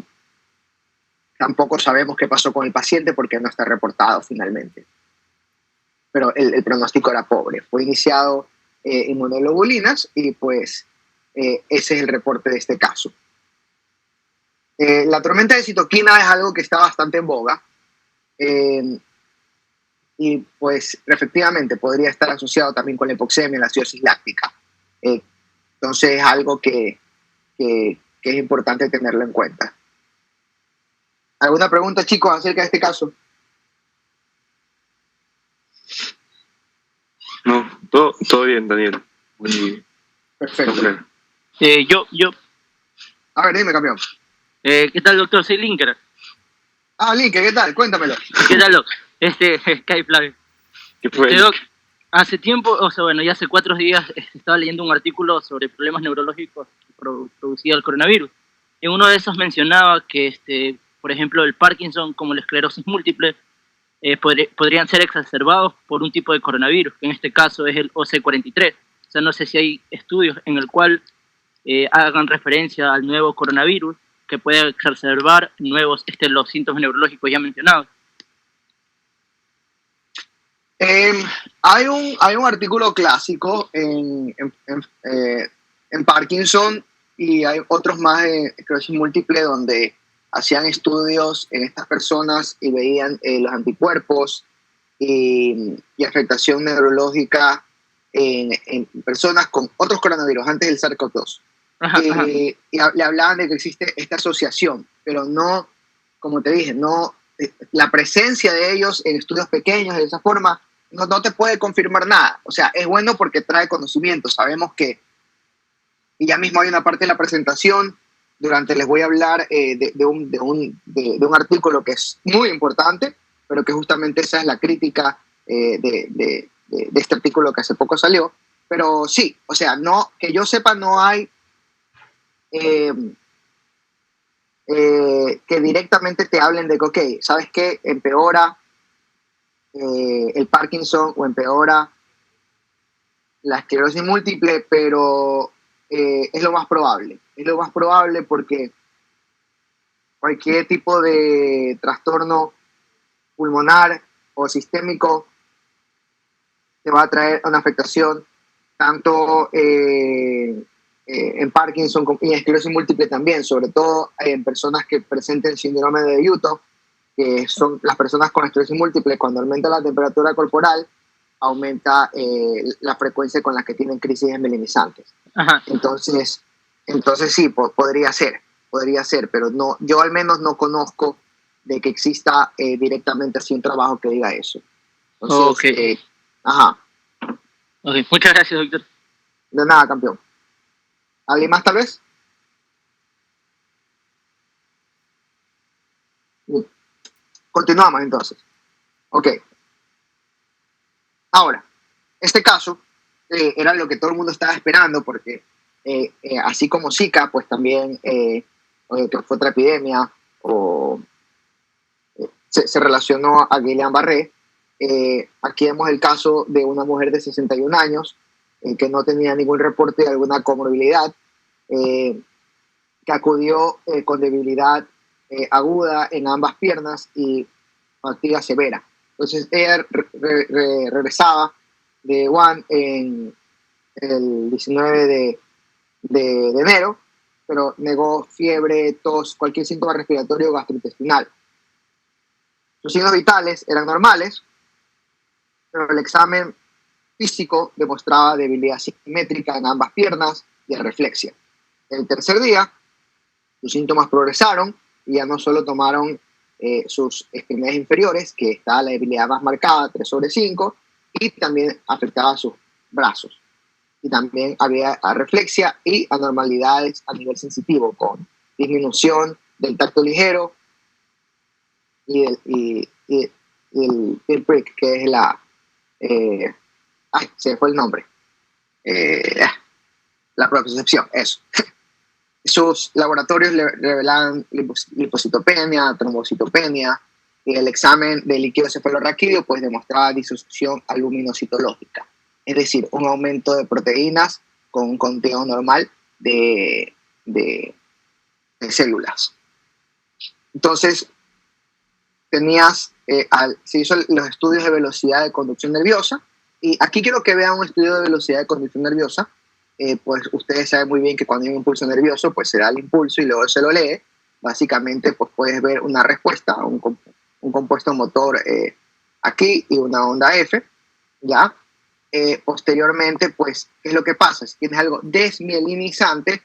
tampoco sabemos qué pasó con el paciente porque no está reportado finalmente. Pero el pronóstico era pobre. Fue iniciado inmunoglobulinas y pues ese es el reporte de este caso. La tormenta de citoquina es algo que está bastante en boga, y pues efectivamente podría estar asociado también con la hipoxemia, la acidosis láctica. Entonces es algo que es importante tenerlo en cuenta. ¿Alguna pregunta, chicos, acerca de este caso? No, todo bien, Daniel. Muy Perfecto. Yo. A ver, dime, campeón. ¿Qué tal, doctor? Soy Linker. Linker, ¿qué tal? Cuéntamelo. ¿Qué tal, doc? Kai Flavio. ¿Qué fue? Doc, hace tiempo, ya hace 4 días estaba leyendo un artículo sobre problemas neurológicos producidos al coronavirus. En uno de esos mencionaba que, por ejemplo, el Parkinson, como la esclerosis múltiple, podrían ser exacerbados por un tipo de coronavirus, que en este caso es el OC43. O sea, no sé si hay estudios en el cual hagan referencia al nuevo coronavirus que puede exacerbar los síntomas neurológicos ya mencionados. Hay un artículo clásico en Parkinson, y hay otros más de esclerosis múltiple donde hacían estudios en estas personas y veían los anticuerpos y afectación neurológica en personas con otros coronavirus antes del SARS-CoV-2. Y le hablaban de que existe esta asociación, pero no, como te dije, no, la presencia de ellos en estudios pequeños de esa forma no te puede confirmar nada. O sea, es bueno porque trae conocimiento. Sabemos que, y ya mismo hay una parte de la presentación, les voy a hablar de un artículo que es muy importante, pero que justamente esa es la crítica de este artículo que hace poco salió. Pero sí, o sea, no, que yo sepa, no hay que directamente te hablen de que, ok, ¿sabes qué? Empeora el Parkinson o empeora la esclerosis múltiple, pero es lo más probable. Es lo más probable porque cualquier tipo de trastorno pulmonar o sistémico te va a traer una afectación tanto en Parkinson y en esclerosis múltiple también, sobre todo en personas que presenten síndrome de Yuto, que son las personas con esclerosis múltiple. Cuando aumenta la temperatura corporal, aumenta la frecuencia con la que tienen crisis esmelinizantes. Entonces sí, podría ser, pero no, yo al menos no conozco de que exista directamente así un trabajo que diga eso. Entonces, muchas gracias, doctor. De nada, campeón. ¿Alguien más tal vez? Continuamos entonces. Ok. Ahora, este caso era lo que todo el mundo estaba esperando, porque así como Zika, pues también que fue otra epidemia, o se relacionó a Guillain-Barré. Aquí vemos el caso de una mujer de 61 años que no tenía ningún reporte de alguna comorbilidad, que acudió con debilidad aguda en ambas piernas y fatiga severa. Entonces ella regresaba de Wuhan en el 19 de enero, pero negó fiebre, tos, cualquier síntoma respiratorio o gastrointestinal. Sus signos vitales eran normales, pero el examen físico demostraba debilidad simétrica en ambas piernas y reflexia. El tercer día, sus síntomas progresaron y ya no solo tomaron sus extremidades inferiores, que está la debilidad más marcada, 3/5, y también afectaba sus brazos. Y también había reflexia y anormalidades a nivel sensitivo, con disminución del tacto ligero y el feel prick, que es la... se fue el nombre. La propiocepción, eso. Sus laboratorios revelaban lipocitopenia, trombocitopenia, y el examen de líquido cefalorraquídeo pues demostraba disociación aluminocitológica, es decir, un aumento de proteínas con un conteo normal de células. Entonces, se hizo los estudios de velocidad de conducción nerviosa, y aquí quiero que vean un estudio de velocidad de conducción nerviosa. Pues ustedes saben muy bien que cuando hay un impulso nervioso, pues se da el impulso y luego se lo lee. Básicamente, pues puedes ver una respuesta, un compuesto motor aquí y una onda F, ¿ya? Posteriormente, pues, ¿qué es lo que pasa? Si tienes algo desmielinizante,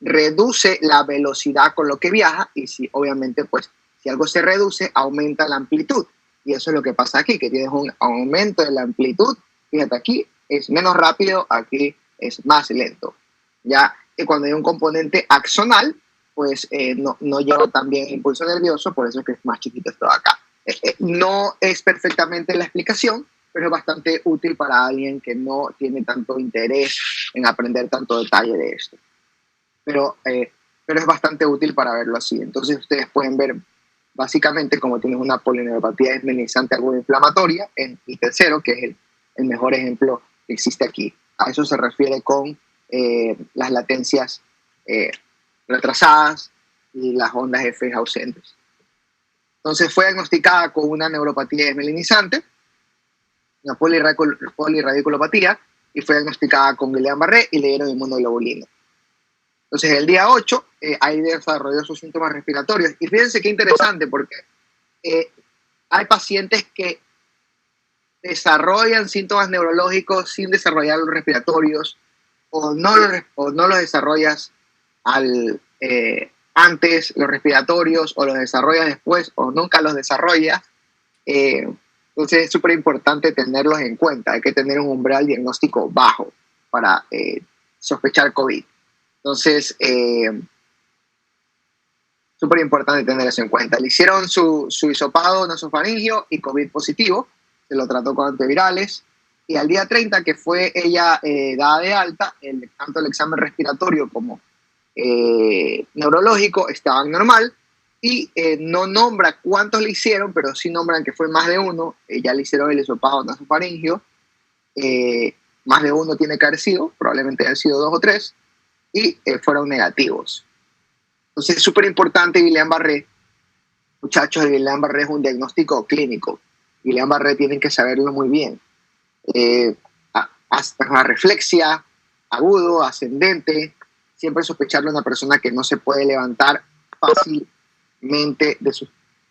reduce la velocidad con lo que viaja, y si, obviamente, pues, si algo se reduce, aumenta la amplitud. Y eso es lo que pasa aquí, que tienes un aumento de la amplitud. Fíjate, aquí es menos rápido, aquí es más lento. Ya cuando hay un componente axonal, pues no lleva también impulso nervioso, por eso es que es más chiquito esto de acá. No es perfectamente la explicación, pero es bastante útil para alguien que no tiene tanto interés en aprender tanto detalle de esto. Pero es bastante útil para verlo así. Entonces ustedes pueden ver básicamente como tienes una polineuropatía desmielinizante aguda inflamatoria, en el tercero, que es el mejor ejemplo que existe aquí. A eso se refiere con las latencias retrasadas y las ondas F ausentes. Entonces fue diagnosticada con una neuropatía desmielinizante, una polirradiculopatía, y fue diagnosticada con Guillain-Barré y le dieron inmunoglobulina. Entonces el día 8 ahí desarrolló sus síntomas respiratorios. Y fíjense qué interesante, porque hay pacientes que desarrollan síntomas neurológicos sin desarrollar los respiratorios, o no los desarrollas antes los respiratorios, o los desarrollas después, o nunca los desarrollas. Entonces es súper importante tenerlos en cuenta. Hay que tener un umbral diagnóstico bajo para sospechar COVID. Entonces, súper importante tener eso en cuenta. Le hicieron su hisopado nasofaringio y COVID positivo. Se lo trató con antivirales, y al día 30, que fue ella dada de alta, tanto el examen respiratorio como neurológico estaban normal, y no nombra cuántos le hicieron, pero sí nombran que fue más de uno. Ya le hicieron el hisopado nasofaringio, más de uno tiene que haber sido, probablemente hayan sido 2 o 3, y fueron negativos. Entonces es súper importante Guillain-Barré. Muchachos, el Guillain-Barré es un diagnóstico clínico. Guillain-Barré tienen que saberlo muy bien. Una reflexia, agudo, ascendente, siempre sospecharlo a una persona que no se puede levantar fácilmente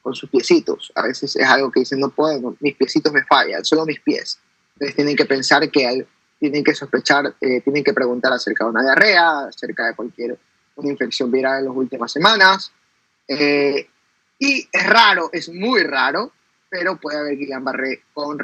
con sus piecitos. A veces es algo que dicen, no puedo, mis piecitos me fallan, solo mis pies. Entonces tienen que pensar que tienen que sospechar, tienen que preguntar acerca de una diarrea, acerca de una infección viral en las últimas semanas. Y es raro, es muy raro, pero puede haber Guillain-Barré con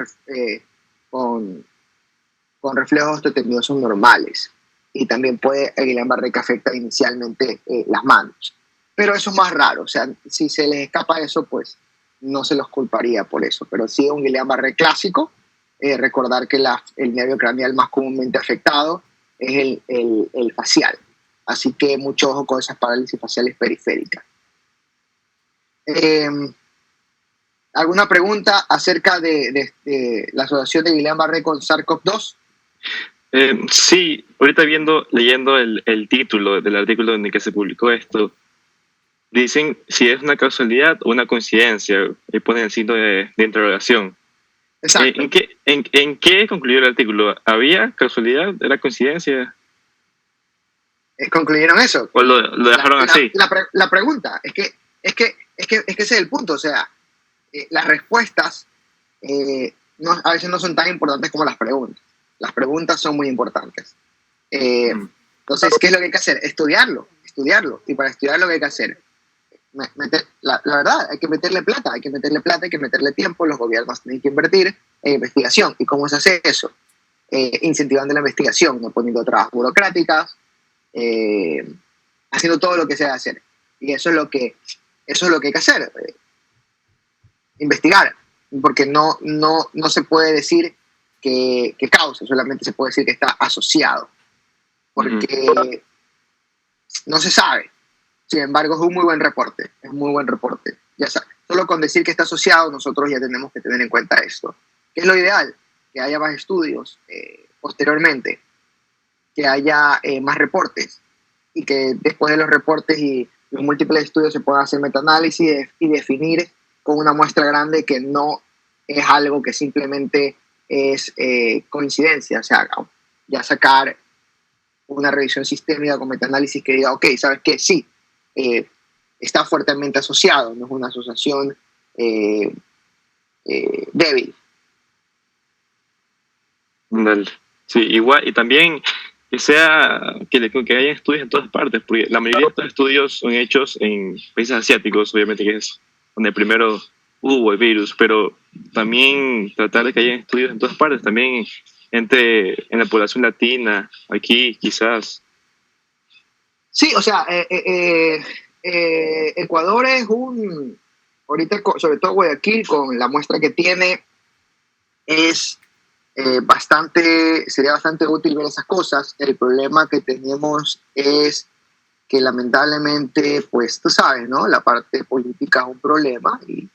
reflejos osteotendidosos normales. Y también puede el Guillain-Barré que afecta inicialmente las manos. Pero eso es más raro. O sea, si se les escapa eso, pues no se los culparía por eso. Pero sí, un Guillain-Barré clásico. Recordar que el nervio craneal más comúnmente afectado es el facial. Así que mucho ojo con esas parálisis faciales periféricas. ¿Alguna pregunta acerca de la asociación de Guillain-Barré con SARS-CoV-2? Sí, ahorita leyendo el título del artículo en el que se publicó esto, dicen si es una causalidad o una coincidencia, y ponen el signo de interrogación. Exacto. ¿En qué concluyó el artículo? ¿Había causalidad? ¿Era coincidencia? ¿Concluyeron eso? ¿O lo dejaron así? La pregunta es que ese es el punto. O sea, las respuestas a veces no son tan importantes como las preguntas. Las preguntas son muy importantes. Entonces, ¿qué es lo que hay que hacer? Estudiarlo. Y para estudiar lo que hay que hacer, la verdad, hay que meterle plata, hay que meterle tiempo, los gobiernos tienen que invertir en investigación. ¿Y cómo se hace eso? Incentivando la investigación, no poniendo trabas burocráticas, haciendo todo lo que se debe hacer. Y eso es lo que hay que hacer, investigar, porque no se puede decir que causa, solamente se puede decir que está asociado, porque no se sabe. Sin embargo, es un muy buen reporte, Ya sabes, solo con decir que está asociado, nosotros ya tenemos que tener en cuenta esto. ¿Qué es lo ideal? Que haya más estudios posteriormente, que haya más reportes, y que después de los reportes y los múltiples estudios se pueda hacer metaanálisis y definir con una muestra grande que no es algo que simplemente es coincidencia. O sea, ya sacar una revisión sistémica con metaanálisis que diga, ok, ¿sabes qué? Sí, está fuertemente asociado, no es una asociación débil. Sí, igual, y también que que haya estudios en todas partes, porque la mayoría de estos estudios son hechos en países asiáticos, obviamente, que es donde primero hubo el virus, pero también tratar de que haya estudios en todas partes, también en la población latina, aquí quizás. Sí, o sea, Ecuador es ahorita sobre todo Guayaquil, con la muestra que tiene, es sería bastante útil ver esas cosas. El problema que tenemos es que lamentablemente, pues tú sabes, ¿no? La parte política es un problema y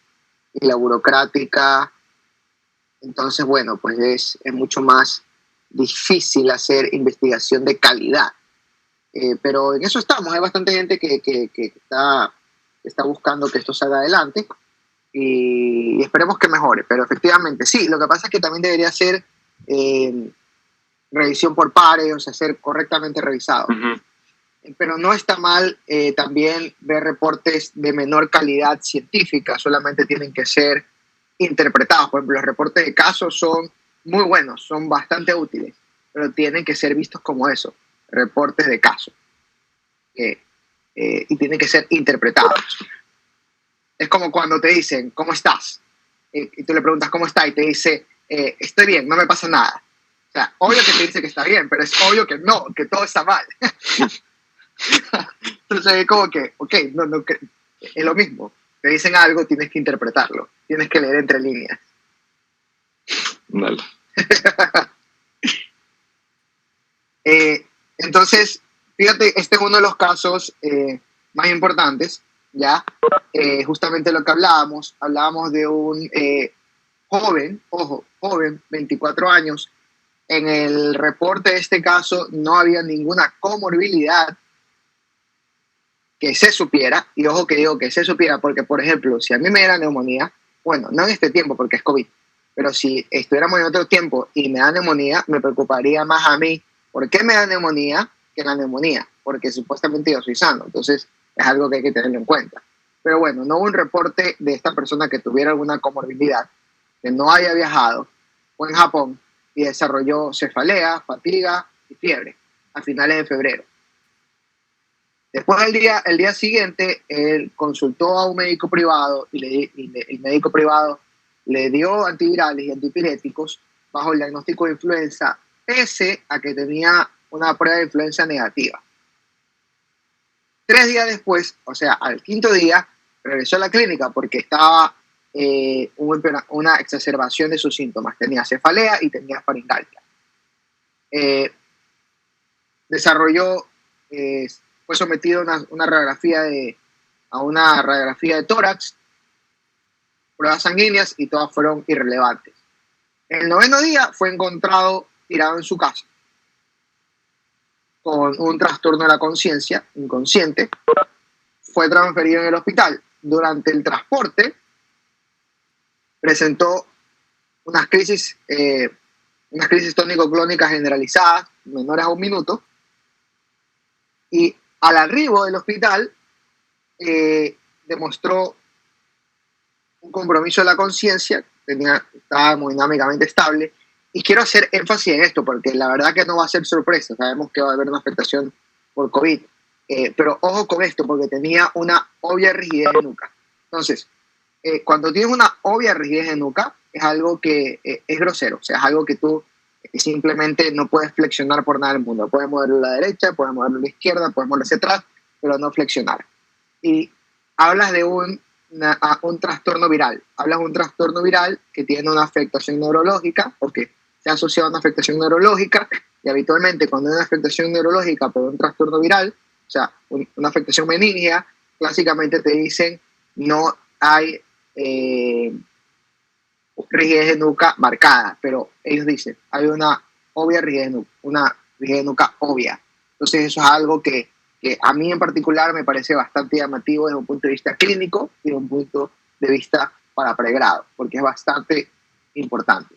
la burocrática. Entonces, bueno, pues es mucho más difícil hacer investigación de calidad. Pero en eso estamos. Hay bastante gente que está buscando que esto salga adelante y esperemos que mejore. Pero efectivamente, sí, lo que pasa es que también debería ser revisión por pares, o sea, ser correctamente revisado. Pero no está mal también ver reportes de menor calidad científica, solamente tienen que ser interpretados. Por ejemplo, los reportes de casos son muy buenos, son bastante útiles, pero tienen que ser vistos como eso, reportes de casos. Y tienen que ser interpretados. Es como cuando te dicen, ¿cómo estás? Y tú le preguntas, ¿cómo está? Y te dice, estoy bien, no me pasa nada. O sea, obvio que te dice que está bien, pero es obvio que no, que todo está mal. Entonces es como que, ok, no, es lo mismo. Te dicen algo, tienes que interpretarlo. Tienes que leer entre líneas. Vale. Entonces, fíjate, este es uno de los casos más importantes, ¿ya? Justamente lo que hablábamos de un joven, 24 años. En el reporte de este caso no había ninguna comorbilidad que se supiera, y ojo que digo que se supiera porque, por ejemplo, si a mí me diera neumonía, bueno, no en este tiempo porque es COVID, pero si estuviéramos en otro tiempo y me da neumonía, me preocuparía más a mí por qué me da neumonía que la neumonía, porque supuestamente yo soy sano, entonces es algo que hay que tenerlo en cuenta. Pero bueno, no hubo un reporte de esta persona que tuviera alguna comorbilidad, que no haya viajado, fue en Japón y desarrolló cefalea, fatiga y fiebre a finales de febrero. Después el día siguiente, él consultó a un médico privado y el médico privado le dio antivirales y antipiréticos bajo el diagnóstico de influenza, pese a que tenía una prueba de influenza negativa. 3 días después, o sea, al 5.º día, regresó a la clínica porque estaba una exacerbación de sus síntomas. Tenía cefalea y tenía faringitis. Fue sometido a una radiografía de tórax, pruebas sanguíneas, y todas fueron irrelevantes. El 9.º día fue encontrado tirado en su casa con un trastorno de la conciencia, inconsciente. Fue transferido en el hospital. Durante el transporte presentó unas crisis tónico-clónicas generalizadas, menores a 1 minuto, y al arribo del hospital demostró un compromiso de la conciencia, estaba hemodinámicamente estable. Y quiero hacer énfasis en esto, porque la verdad que no va a ser sorpresa, sabemos que va a haber una afectación por COVID, pero ojo con esto, porque tenía una obvia rigidez de nuca. Entonces, cuando tienes una obvia rigidez de nuca, es algo que es grosero, o sea, es algo que tú simplemente no puedes flexionar por nada del mundo. Puedes moverlo a la derecha, puedes moverlo a la izquierda, puedes moverlo hacia atrás, pero no flexionar. Y hablas de un trastorno viral. Hablas de un trastorno viral que tiene una afectación neurológica, porque se ha asociado a una afectación neurológica, y habitualmente cuando hay una afectación neurológica por un trastorno viral, o sea, una afectación meningia, clásicamente te dicen no hay rigidez de nuca marcada, pero ellos dicen, hay una obvia rigidez de nuca, una rigidez de nuca obvia. Entonces eso es algo que a mí en particular me parece bastante llamativo desde un punto de vista clínico y desde un punto de vista para pregrado, porque es bastante importante.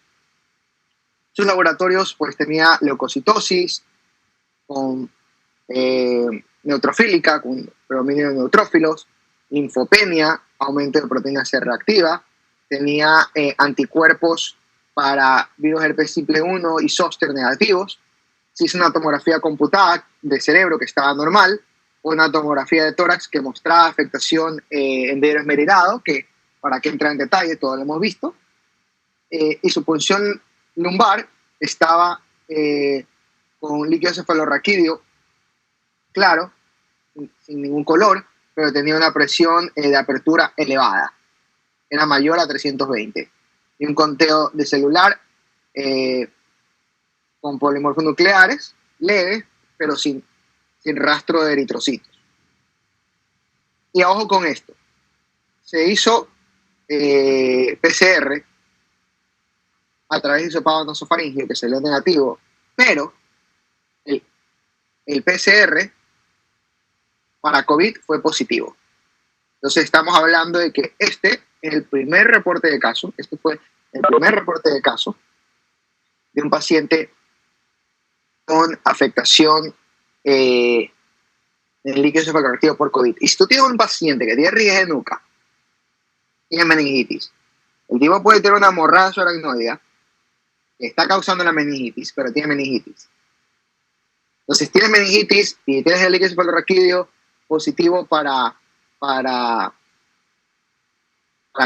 Sus laboratorios pues tenía leucocitosis con neutrofílica, con predominio de neutrófilos, linfopenia, aumento de proteína C reactiva, tenía anticuerpos para virus herpes simple 1 y zóster negativos. Se hizo una tomografía computada de cerebro que estaba normal, una tomografía de tórax que mostraba afectación en dedo esmerilado, que para que entrar en detalle, todo lo hemos visto, y su punción lumbar estaba con líquido cefalorraquídeo claro, sin ningún color, pero tenía una presión de apertura elevada, era mayor a 320, y un conteo de celular con polimorfos nucleares, leve, pero sin rastro de eritrocitos. Y ojo con esto, se hizo PCR a través de hisopado nasofaringeo, que salió negativo, pero el PCR para COVID fue positivo. Entonces estamos hablando de que este es el primer reporte de caso, este fue el primer reporte de caso de un paciente con afectación del líquido cefalorraquídeo por COVID. Y si tú tienes un paciente que tiene rigidez de nuca, tiene meningitis, el tipo puede tener una hemorragia subaracnoidea que está causando la meningitis, pero tiene meningitis. Entonces, tienes meningitis y tienes el líquido cefalorraquídeo positivo para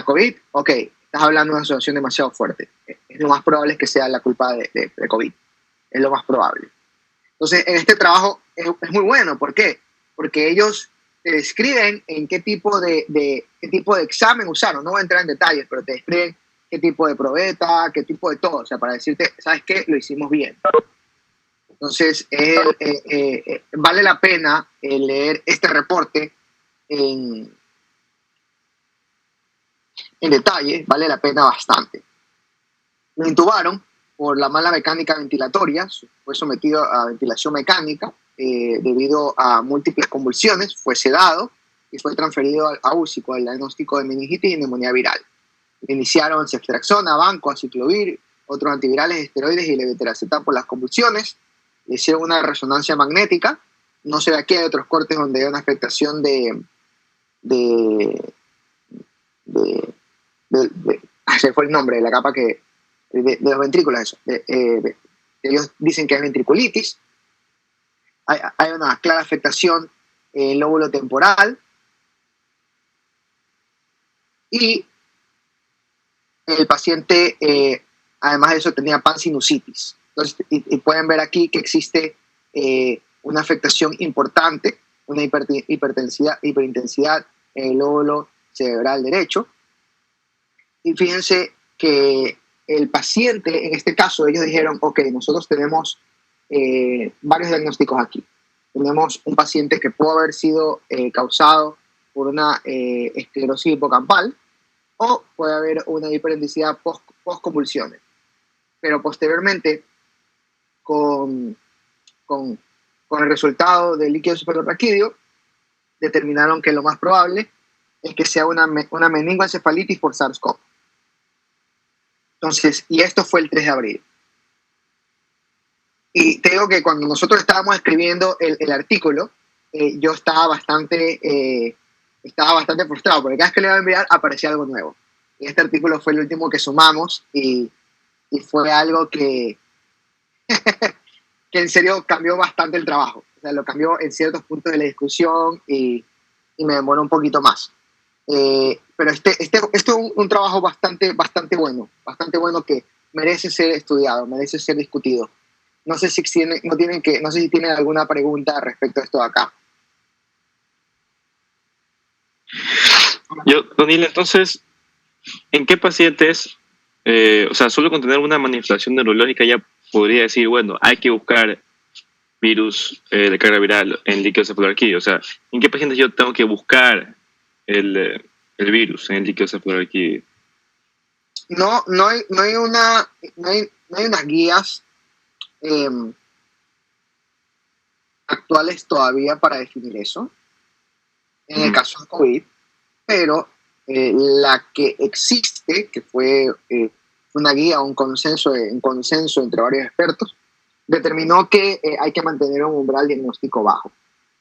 COVID, ok, estás hablando de una asociación demasiado fuerte. Es lo más probable que sea la culpa de COVID. Es lo más probable. Entonces, en este trabajo es muy bueno. ¿Por qué? Porque ellos te describen en qué tipo de examen usaron. No voy a entrar en detalles, pero te describen qué tipo de probeta, qué tipo de todo. O sea, para decirte, ¿sabes qué? Lo hicimos bien. Entonces, vale la pena leer este reporte en detalle, vale la pena bastante. Lo intubaron por la mala mecánica ventilatoria, fue sometido a ventilación mecánica debido a múltiples convulsiones, fue sedado y fue transferido a UCI con el diagnóstico de meningitis y neumonía viral. Le iniciaron ceftriaxona, banco, aciclovir, otros antivirales, esteroides y levetiracetam por las convulsiones. Le hicieron una resonancia magnética. No sé, aquí hay otros cortes donde hay una afectación se fue el nombre de la capa de los ventrículos, eso. Ellos dicen que es ventriculitis. Hay una clara afectación en el lóbulo temporal. Y el paciente, además de eso, tenía pansinusitis. Entonces, y pueden ver aquí que existe una afectación importante, una hiperintensidad en el lóbulo cerebral derecho. Y fíjense que el paciente, en este caso, ellos dijeron, ok, nosotros tenemos varios diagnósticos aquí. Tenemos un paciente que pudo haber sido causado por una esclerosis hipocampal, o puede haber una hiperintensidad post-convulsiones. Pero posteriormente, con el resultado del líquido cefalorraquídeo, determinaron que lo más probable es que sea una meningoencefalitis por SARS-CoV. Entonces, y esto fue el 3 de abril. Y te digo que cuando nosotros estábamos escribiendo el artículo, yo estaba bastante frustrado, porque cada vez que le iba a enviar aparecía algo nuevo. Y este artículo fue el último que sumamos y fue algo que, que en serio cambió bastante el trabajo. O sea, lo cambió en ciertos puntos de la discusión y me demoró un poquito más. Pero esto es un trabajo bastante bueno que merece ser estudiado, merece ser discutido. No sé si no sé si tienen alguna pregunta respecto a esto de acá. Daniel, entonces, ¿en qué pacientes, o sea, solo con tener una manifestación neurológica ya podría decir, bueno, hay que buscar virus de carga viral en líquido cefalorraquídeo? O sea, ¿en qué pacientes yo tengo que buscar el virus en el líquido cefalorraquídeo? No hay unas guías eh, actuales todavía para definir eso, en el caso de COVID, pero la que existe, que fue una guía, un consenso entre varios expertos, determinó que hay que mantener un umbral diagnóstico bajo.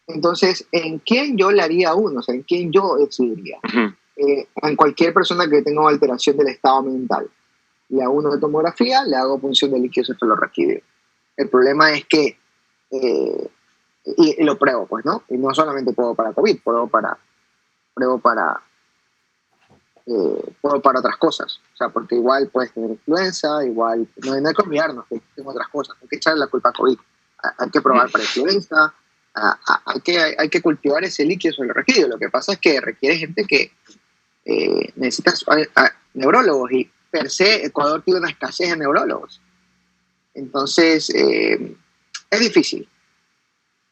Entonces, ¿en quién yo le haría uno? O sea, ¿en quién yo decidiría? En cualquier persona que tenga una alteración del estado mental. Le hago una tomografía, le hago punción de líquido cefalorraquídeo. El problema es que, y lo pruebo, pues, ¿no? Y no solamente pruebo para COVID, pruebo para otras cosas. O sea, porque igual puedes tener influenza, igual, no hay que olvidarnos que tengo otras cosas, no hay que echarle la culpa a COVID. Hay que probar para influenza, hay que cultivar ese líquido cefalorraquídeo. Lo que pasa es que requiere gente que necesita neurólogos y per se Ecuador tiene una escasez de neurólogos. Entonces, es difícil.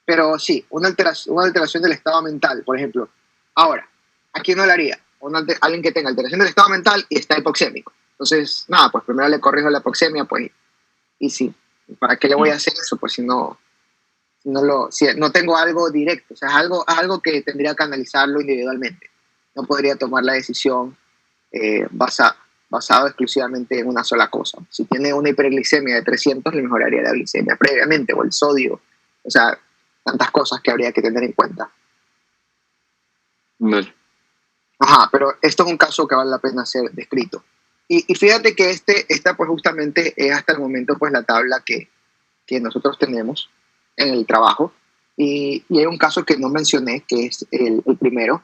Pero sí, una alteración del estado mental, por ejemplo. Ahora, ¿a quién no le haría? Alguien que tenga alteración del estado mental y está hipoxémico. Entonces, nada, pues primero le corrijo la hipoxemia, pues, y sí, ¿para qué le voy a hacer eso? Pues si no tengo algo directo, o sea, es algo que tendría que analizarlo individualmente. No podría tomar la decisión basado exclusivamente en una sola cosa. Si tiene una hiperglicemia de 300, le mejoraría la glicemia previamente, o el sodio, o sea, tantas cosas que habría que tener en cuenta. Vale. Ajá, pero esto es un caso que vale la pena ser descrito. Y fíjate que esta pues justamente es hasta el momento pues la tabla que nosotros tenemos en el trabajo. Y hay un caso que no mencioné, que es el primero,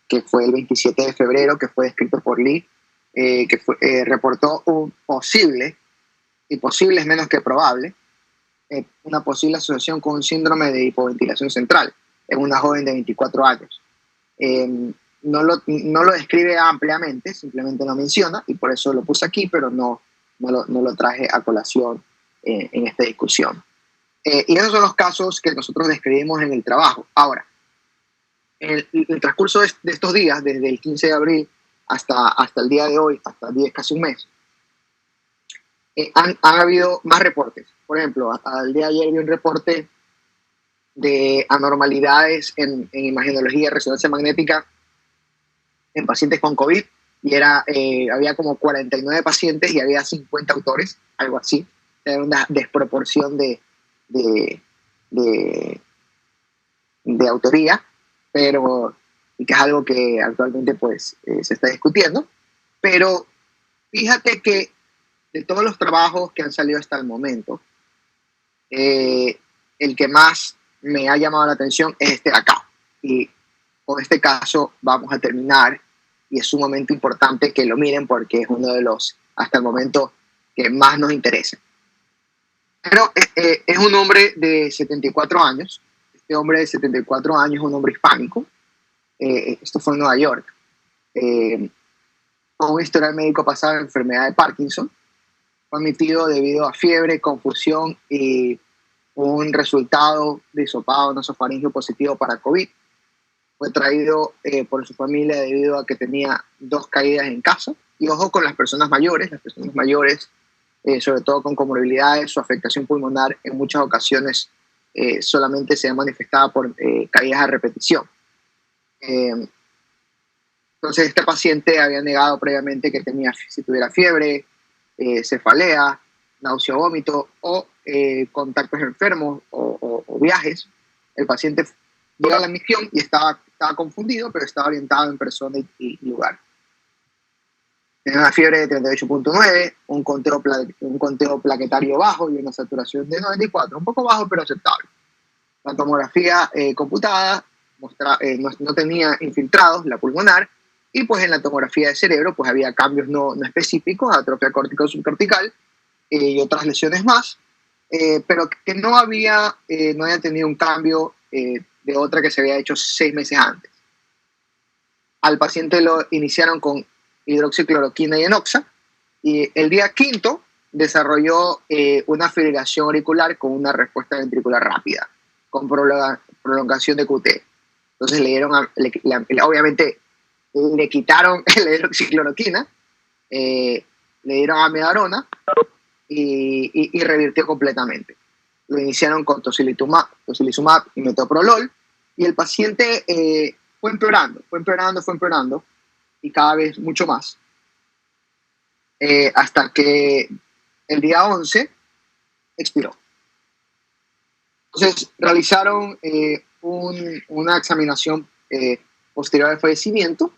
que fue el 27 de febrero, que fue descrito por Lee, que reportó un posible, y posible es menos que probable, una posible asociación con un síndrome de hipoventilación central en una joven de 24 años. No lo describe ampliamente, simplemente lo menciona, y por eso lo puse aquí, pero no lo traje a colación en esta discusión. Y esos son los casos que nosotros describimos en el trabajo. Ahora, en el transcurso de estos días, desde el 15 de abril hasta el día de hoy, hasta casi un mes, han habido más reportes. Por ejemplo, al día de ayer vi un reporte de anormalidades en imagenología y resonancia magnética en pacientes con COVID, y había como 49 pacientes y había 50 autores, algo así. Era una desproporción de autoría, y que es algo que actualmente pues se está discutiendo. Pero fíjate que de todos los trabajos que han salido hasta el momento, el que más me ha llamado la atención es este de acá. Y con este caso vamos a terminar, y es sumamente importante que lo miren porque es uno de los, hasta el momento, que más nos interesa. Pero es un hombre de 74 años. Este hombre de 74 años es un hombre hispánico. Esto fue en Nueva York. Con un historial médico pasado de enfermedad de Parkinson. Fue admitido debido a fiebre, confusión y un resultado de hisopado nasofaringeo positivo para COVID. Fue traído por su familia debido a que tenía 2 caídas en casa. Y ojo con las personas mayores. Las personas mayores, sobre todo con comorbilidades, su afectación pulmonar en muchas ocasiones solamente se ha manifestado por caídas a repetición. Entonces este paciente había negado previamente que si tuviera fiebre, cefalea, náusea, vómito o contactos enfermos o viajes. El paciente llega a la admisión y estaba confundido, pero estaba orientado en persona y lugar. Tenía una fiebre de 38.9, un conteo plaquetario bajo y una saturación de 94, un poco bajo pero aceptable. La tomografía computada no tenía infiltrados, la pulmonar, y pues en la tomografía de cerebro pues había cambios no específicos, atrofia córtico-subcortical y otras lesiones más, pero que no había tenido un cambio de otra que se había hecho 6 meses antes. Al paciente lo iniciaron con hidroxicloroquina y enoxa, y el día quinto desarrolló una fibrilación auricular con una respuesta ventricular rápida, con prolongación de QT. Entonces obviamente le quitaron la hidroxicloroquina, le dieron amiodarona y revirtió completamente. Lo iniciaron con tocilizumab y metoprolol, y el paciente fue empeorando, y cada vez mucho más, hasta que el día 11 expiró. Entonces realizaron una examinación posterior al fallecimiento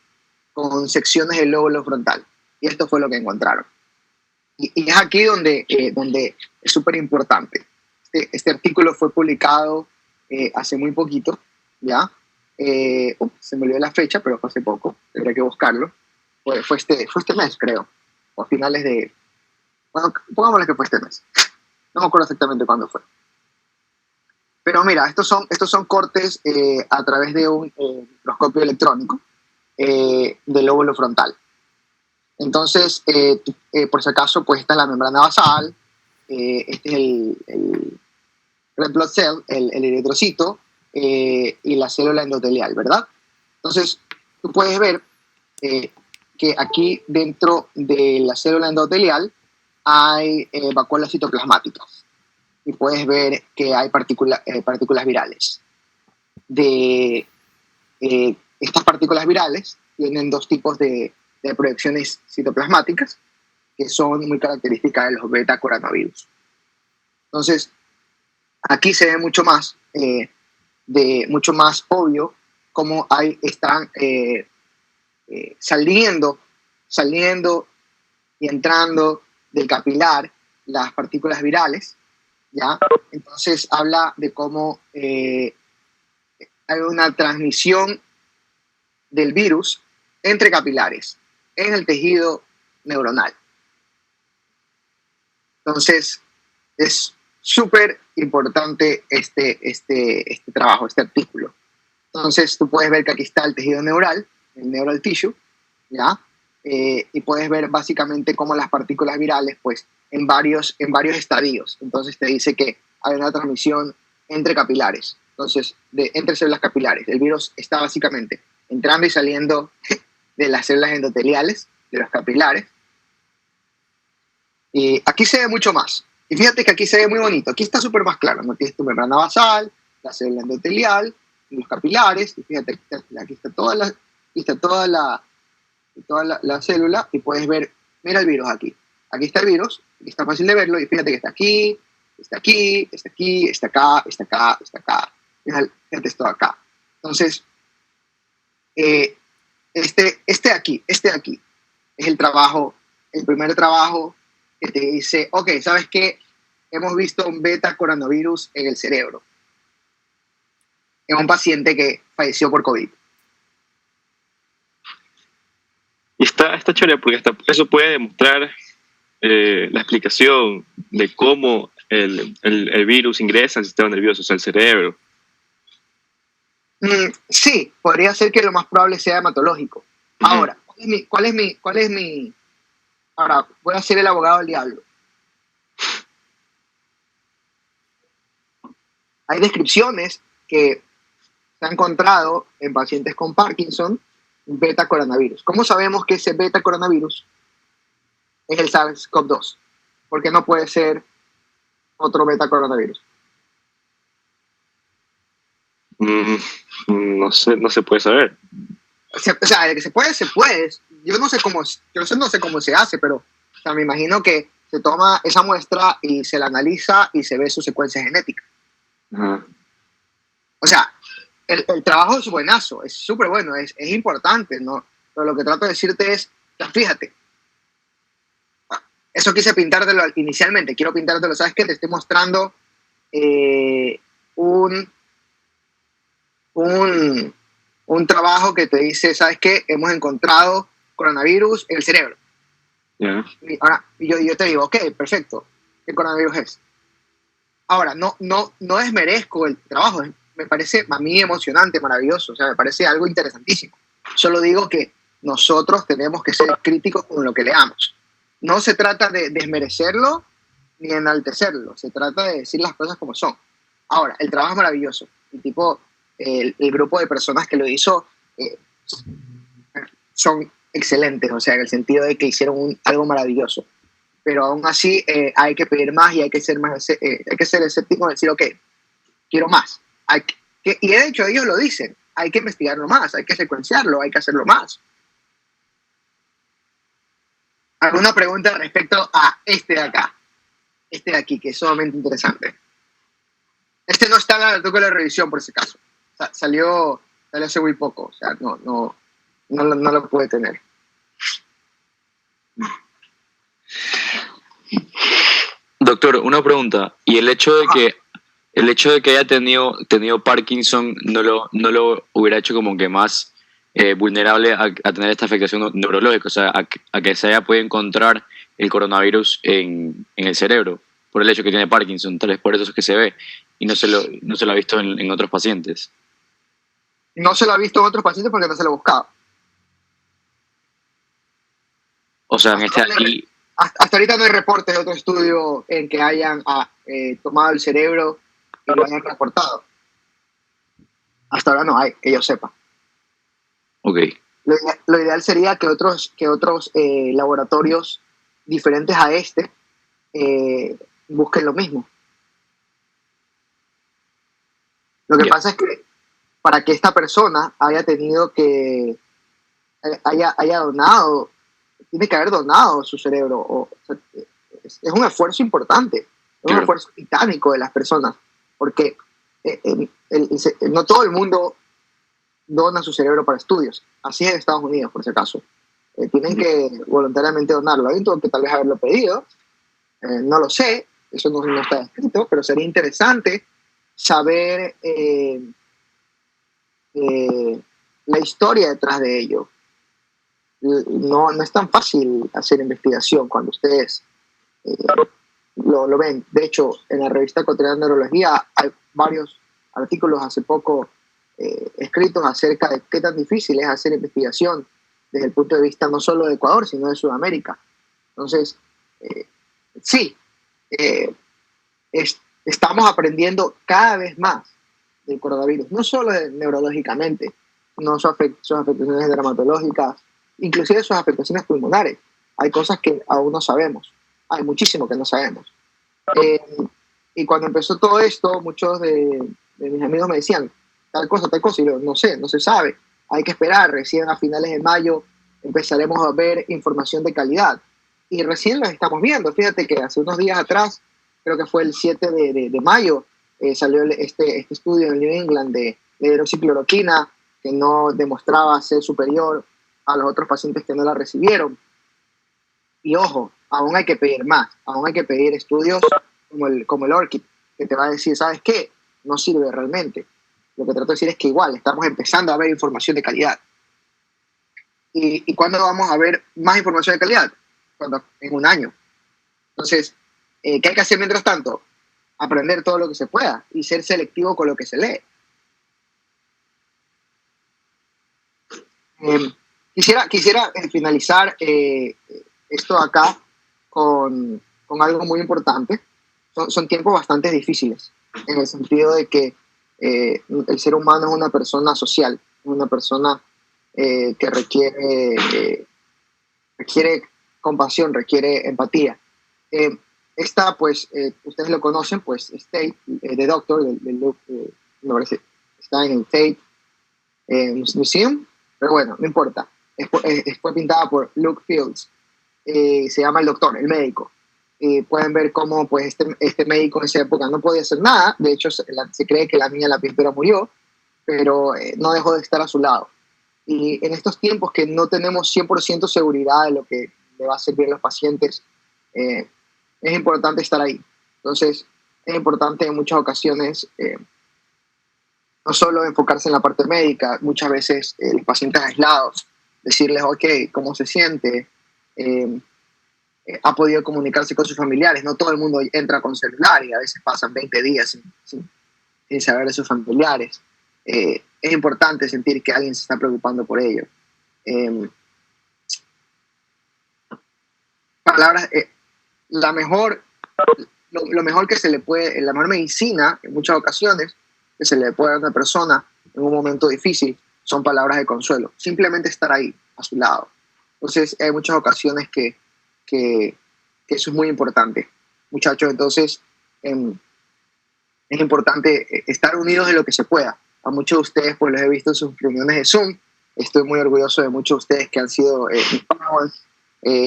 con secciones del lóbulo frontal, y esto fue lo que encontraron. Y es aquí donde es súper importante. Este artículo fue publicado hace muy poquito, ¿ya? Se me olvidó la fecha, pero fue hace poco, tendría que buscarlo. Fue este mes, creo, o a finales de... Bueno, pongámosle que fue este mes. No me acuerdo exactamente cuándo fue. Pero mira, estos son cortes a través de un microscopio electrónico del lóbulo frontal. Entonces, por si acaso, pues esta es la membrana basal, este es el red blood cell, el eritrocito, y la célula endotelial, ¿verdad? Entonces, tú puedes ver que aquí dentro de la célula endotelial hay vacuolas citoplasmáticas, y puedes ver que hay partículas virales. Estas partículas virales tienen dos tipos de proyecciones citoplasmáticas que son muy características de los beta-coronavirus. Entonces, aquí se ve mucho más obvio cómo están saliendo y entrando del capilar las partículas virales, ¿ya? Entonces habla de cómo hay una transmisión del virus entre capilares en el tejido neuronal. Entonces, es súper importante este trabajo, este artículo. Entonces, tú puedes ver que aquí está el tejido neural, el neural tissue, ¿ya? Y puedes ver básicamente cómo las partículas virales, pues, en varios estadios. Entonces, te dice que hay una transmisión entre capilares, entonces, entre células capilares. El virus está básicamente entrando y saliendo de las células endoteliales, de los capilares. Y aquí se ve mucho más. Y fíjate que aquí se ve muy bonito. Aquí está súper más claro, ¿no? Tienes tu membrana basal, la célula endotelial, los capilares, y fíjate, aquí está toda la célula, y puedes ver, mira el virus aquí. Aquí está el virus, y está fácil de verlo, y fíjate que está aquí, está aquí, está aquí, está acá, está acá, está acá. Fíjate esto acá. Entonces, este aquí es el primer trabajo que te dice, ok, ¿sabes qué? Hemos visto un beta-coronavirus en el cerebro, en un paciente que falleció por COVID. Y está chévere porque eso puede demostrar la explicación de cómo el virus ingresa al sistema nervioso, o sea, al cerebro. Sí, podría ser que lo más probable sea hematológico. Ahora, ¿cuál es mi... Ahora, voy a ser el abogado del diablo. Hay descripciones que se han encontrado en pacientes con Parkinson, un beta-coronavirus. ¿Cómo sabemos que ese beta-coronavirus es el SARS-CoV-2? Porque no puede ser otro beta-coronavirus. No se puede saber. O sea, de que se puede. Yo no sé cómo se hace, pero o sea, me imagino que se toma esa muestra y se la analiza y se ve su secuencia genética. Ajá. O sea, el trabajo es buenazo, es súper bueno, es importante, ¿no? Pero lo que trato de decirte es, fíjate, eso quise pintártelo inicialmente. Quiero pintártelo, ¿sabes qué? Te estoy mostrando un, un trabajo que te dice, ¿sabes qué? Hemos encontrado coronavirus en el cerebro. Ya. Y yo te digo, ok, perfecto, ¿qué coronavirus es? Ahora, no desmerezco el trabajo, me parece a mí emocionante, maravilloso, o sea, me parece algo interesantísimo. Solo digo que nosotros tenemos que ser críticos con lo que leamos. No se trata de desmerecerlo ni enaltecerlo, se trata de decir las cosas como son. Ahora, el trabajo es maravilloso, y tipo, el grupo de personas que lo hizo son excelentes, o sea, en el sentido de que hicieron algo maravilloso. Pero aún así hay que pedir más y hay que ser más, hay que ser escéptico y decir, ok, quiero más. Y de hecho ellos lo dicen, hay que investigarlo más, hay que secuenciarlo, hay que hacerlo más. ¿Alguna pregunta respecto a este de acá? Este de aquí, que es sumamente interesante. Este no está en el artículo de revisión, por si acaso. Salió hace muy poco, o sea, no lo puede tener. Doctor, una pregunta. ¿Y el hecho de que haya tenido Parkinson no lo hubiera hecho como que más vulnerable a tener esta afectación neurológica? O sea, a que se haya podido encontrar el coronavirus en el cerebro, por el hecho que tiene Parkinson, tal vez por eso es que se ve, y no se lo ha visto en otros pacientes. No se lo ha visto en otros pacientes porque no se lo ha buscado. O sea, en este aquí... Hasta ahorita no hay reportes de otro estudio en que hayan tomado el cerebro y lo hayan reportado. Hasta ahora no hay, que yo sepa. Ok. Lo ideal sería que otros laboratorios diferentes a este busquen lo mismo. Lo que pasa es que para que esta persona haya tenido que haya donado, tiene que haber donado su cerebro. O sea, es un esfuerzo importante, es un esfuerzo titánico de las personas, porque no todo el mundo dona su cerebro para estudios. Así es en Estados Unidos, por si acaso. Tienen que voluntariamente donarlo. Alguien tuvo que tal vez haberlo pedido, no lo sé, eso no está escrito, pero sería interesante saber la historia detrás de ello. No es tan fácil hacer investigación cuando ustedes lo ven. De hecho, en la revista Ecuatoriana de Neurología hay varios artículos hace poco escritos acerca de qué tan difícil es hacer investigación desde el punto de vista no solo de Ecuador, sino de Sudamérica. Entonces, sí, estamos aprendiendo cada vez más del coronavirus, no solo neurológicamente, no sus afectaciones dermatológicas, inclusive sus afectaciones pulmonares. Hay cosas que aún no sabemos, hay muchísimo que no sabemos. Y cuando empezó todo esto, muchos de mis amigos me decían, tal cosa, y yo, no sé, no se sabe, hay que esperar, recién a finales de mayo empezaremos a ver información de calidad. Y recién lo estamos viendo, fíjate que hace unos días atrás, creo que fue el 7 de mayo, salió este estudio en New England de hidroxicloroquina, que no demostraba ser superior a los otros pacientes que no la recibieron. Y ojo, aún hay que pedir más, aún hay que pedir estudios como el ORCID, que te va a decir, ¿sabes qué? No sirve realmente. Lo que trato de decir es que igual estamos empezando a ver información de calidad. ¿Y cuándo vamos a ver más información de calidad? En un año. Entonces, ¿qué hay que hacer mientras tanto? Aprender todo lo que se pueda y ser selectivo con lo que se lee. Quisiera finalizar esto acá con algo muy importante. Son tiempos bastante difíciles, en el sentido de que el ser humano es una persona social, una persona que requiere compasión, requiere empatía. Pues, ustedes lo conocen, pues, State, The Doctor, me parece, está en el Tate Museum, pero bueno, no importa. Fue pintada por Luke Fields. Se llama El Doctor, el médico. Pueden ver cómo pues, este médico en esa época no podía hacer nada. De hecho, se cree que la niña de la pintura murió, pero no dejó de estar a su lado. Y en estos tiempos que no tenemos 100% seguridad de lo que le va a servir a los pacientes, es importante estar ahí. Entonces, es importante en muchas ocasiones no solo enfocarse en la parte médica, muchas veces los pacientes aislados, decirles, ok, ¿cómo se siente? Ha podido comunicarse con sus familiares. No todo el mundo entra con celular y a veces pasan 20 días sin saber de sus familiares. Es importante sentir que alguien se está preocupando por ello. Palabras, lo mejor que se le puede, la mejor medicina en muchas ocasiones que se le puede dar a una persona en un momento difícil son palabras de consuelo. Simplemente estar ahí, a su lado. Entonces, hay muchas ocasiones que eso es muy importante, muchachos. Entonces, es importante estar unidos en lo que se pueda. A muchos de ustedes, pues los he visto en sus reuniones de Zoom. Estoy muy orgulloso de muchos de ustedes que han sido mis followers.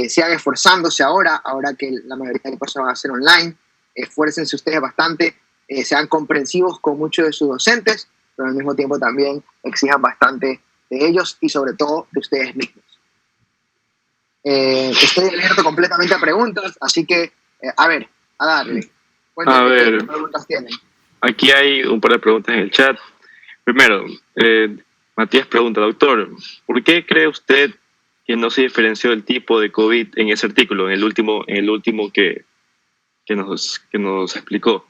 Sigan esforzándose ahora que la mayoría de cosas van a ser online. Esfuércense ustedes bastante, sean comprensivos con muchos de sus docentes, pero al mismo tiempo también exijan bastante de ellos y sobre todo de ustedes mismos. Estoy abierto completamente a preguntas, así que, a darle. Cuéntenme, A ver. ¿qué preguntas tienen? Aquí hay un par de preguntas en el chat. Primero, Matías pregunta, doctor, ¿por qué cree usted que no se diferenció el tipo de COVID en ese artículo, en el último que nos explicó?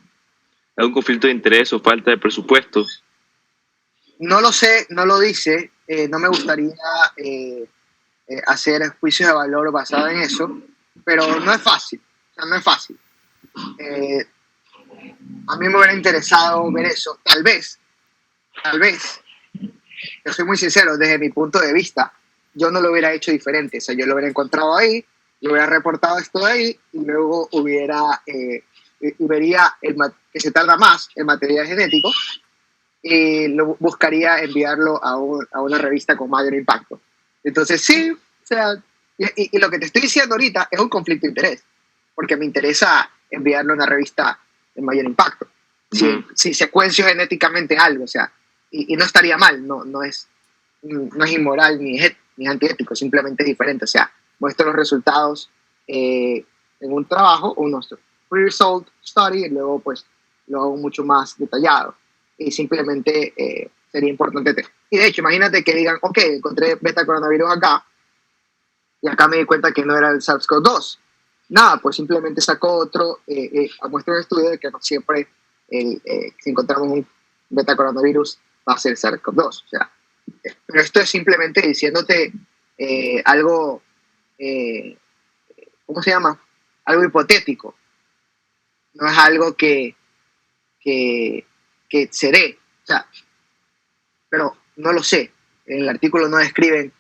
¿Algún conflicto de interés o falta de presupuesto? No lo sé, no lo dice. No me gustaría hacer juicios de valor basados en eso, pero no es fácil. O sea, no es fácil. A mí me hubiera interesado ver eso. Tal vez, yo soy muy sincero, desde mi punto de vista, yo no lo hubiera hecho diferente. O sea, yo lo hubiera encontrado ahí, lo hubiera reportado esto de ahí y luego vería que se tarda más el material genético y buscaría enviarlo a una revista con mayor impacto. Entonces, sí, o sea, y lo que te estoy diciendo ahorita es un conflicto de interés, porque me interesa enviarlo a una revista de mayor impacto. Si secuencio genéticamente algo, o sea, y no estaría mal, no es inmoral ni antiético, simplemente es diferente. O sea, muestro los resultados en un trabajo, unos pre-result study, y luego pues lo hago mucho más detallado. Y simplemente sería importante. Y de hecho, imagínate que digan, ok, encontré beta coronavirus acá, y acá me di cuenta que no era el SARS-CoV-2. Nada, pues simplemente saco otro, muestro un estudio de que no siempre si encontramos un beta coronavirus va a ser SARS-CoV-2. O sea, pero esto es simplemente diciéndote algo, ¿cómo se llama? Algo hipotético. No es algo que se dé. O sea, pero no lo sé. En el artículo no describen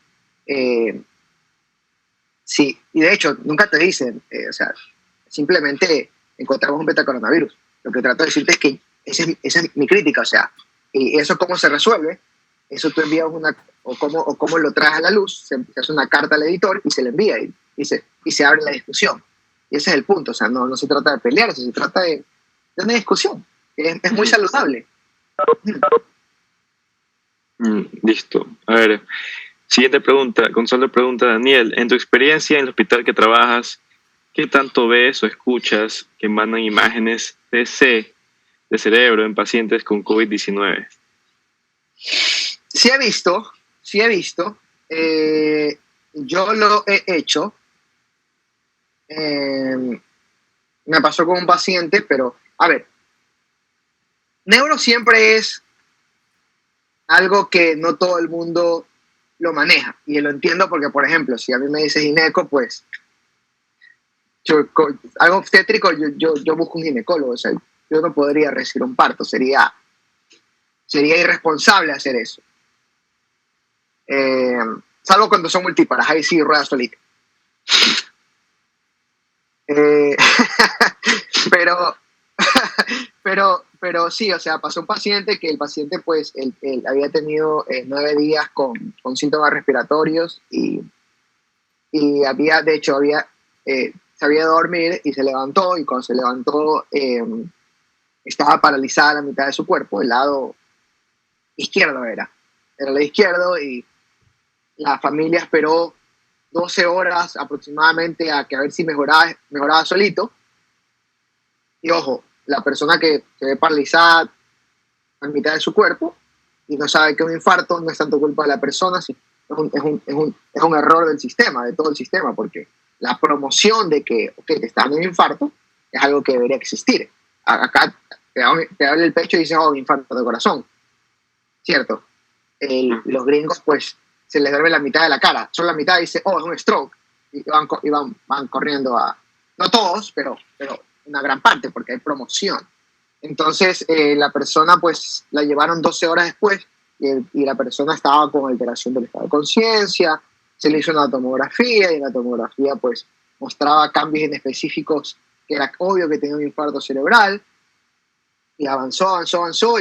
sí, y de hecho nunca te dicen, o sea, simplemente encontramos un betacoronavirus. Lo que trato de decirte es que esa es mi crítica, o sea, y eso cómo se resuelve, eso tú envías o cómo lo traes a la luz, se hace una carta al editor y se le envía y se abre la discusión. Y ese es el punto, o sea, no se trata de pelearse, se trata de una discusión, es muy saludable. Listo. A ver, siguiente pregunta. Gonzalo pregunta, Daniel, en tu experiencia en el hospital que trabajas, ¿qué tanto ves o escuchas que mandan imágenes CT de cerebro en pacientes con COVID-19? Sí he visto. Yo lo he hecho. Me pasó con un paciente, pero, a ver, neuro siempre es algo que no todo el mundo lo maneja. Y lo entiendo porque, por ejemplo, si a mí me dice gineco, pues, algo obstétrico, yo busco un ginecólogo. O sea, yo no podría recibir un parto. Sería irresponsable hacer eso. Salvo cuando son multíparas, ahí sí rueda solita. pero sí, o sea, pasó un paciente que el paciente pues él había tenido 9 días con síntomas respiratorios y había sabía dormir y se levantó, y cuando se levantó estaba paralizada la mitad de su cuerpo, el lado izquierdo era el izquierdo, y la familia esperó 12 horas aproximadamente a ver si mejoraba solito. Y ojo, la persona que se ve paralizada a mitad de su cuerpo y no sabe que un infarto no es tanto culpa de la persona, sino es un error del sistema, de todo el sistema, porque la promoción de que te está dando un infarto es algo que debería existir. Acá te abre el pecho y dices, oh, infarto de corazón, ¿cierto? Los gringos, pues, se les duerme la mitad de la cara, solo la mitad dice, oh, es un stroke, y van corriendo no todos, pero una gran parte, porque hay promoción. Entonces, la persona, pues, la llevaron 12 horas después y la persona estaba con alteración del estado de conciencia, se le hizo una tomografía y la tomografía, pues, mostraba cambios inespecíficos que era obvio que tenía un infarto cerebral y avanzó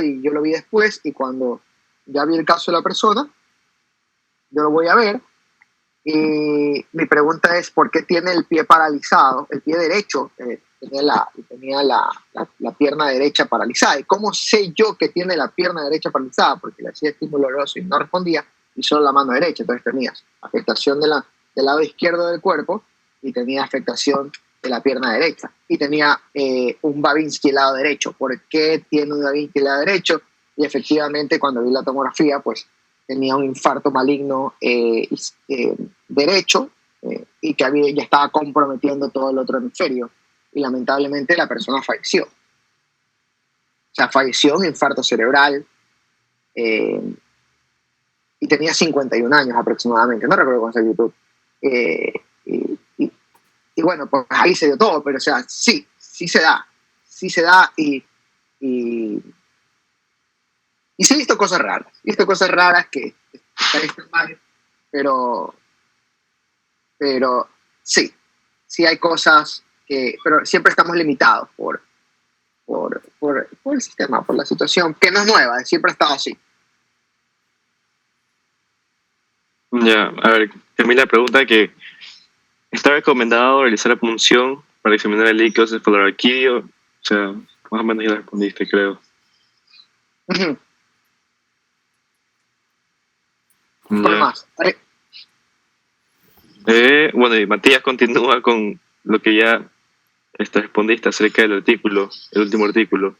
y yo lo vi después y cuando ya vi el caso de la persona, yo lo voy a ver y mi pregunta es, ¿por qué tiene el pie paralizado? El pie derecho tenía la pierna derecha paralizada. ¿Y cómo sé yo que tiene la pierna derecha paralizada? Porque le hacía estímulo nervioso y no respondía, y solo la mano derecha. Entonces tenías afectación del lado izquierdo del cuerpo y tenía afectación de la pierna derecha. Y tenía un Babinski al lado derecho. ¿Por qué tiene un Babinski al lado derecho? Y efectivamente, cuando vi la tomografía, pues tenía un infarto maligno derecho y que ya estaba comprometiendo todo el otro hemisferio. Y lamentablemente la persona falleció. O sea, falleció de un infarto cerebral y tenía 51 años aproximadamente, no recuerdo cuánto YouTube. Y bueno, pues ahí se dio todo, pero o sea, sí se da y sí he visto cosas raras que están mal, pero sí hay cosas pero siempre estamos limitados por el sistema, por la situación, que no es nueva, siempre ha estado así. Ya, a ver, Camila pregunta que ¿está recomendado realizar la punción para examinar el líquido cefalorraquídeo? O sea, más o menos ya respondiste, creo. Uh-huh. ¿Por más? Bueno, y Matías continúa con lo que ya respondiste acerca del artículo, el último artículo.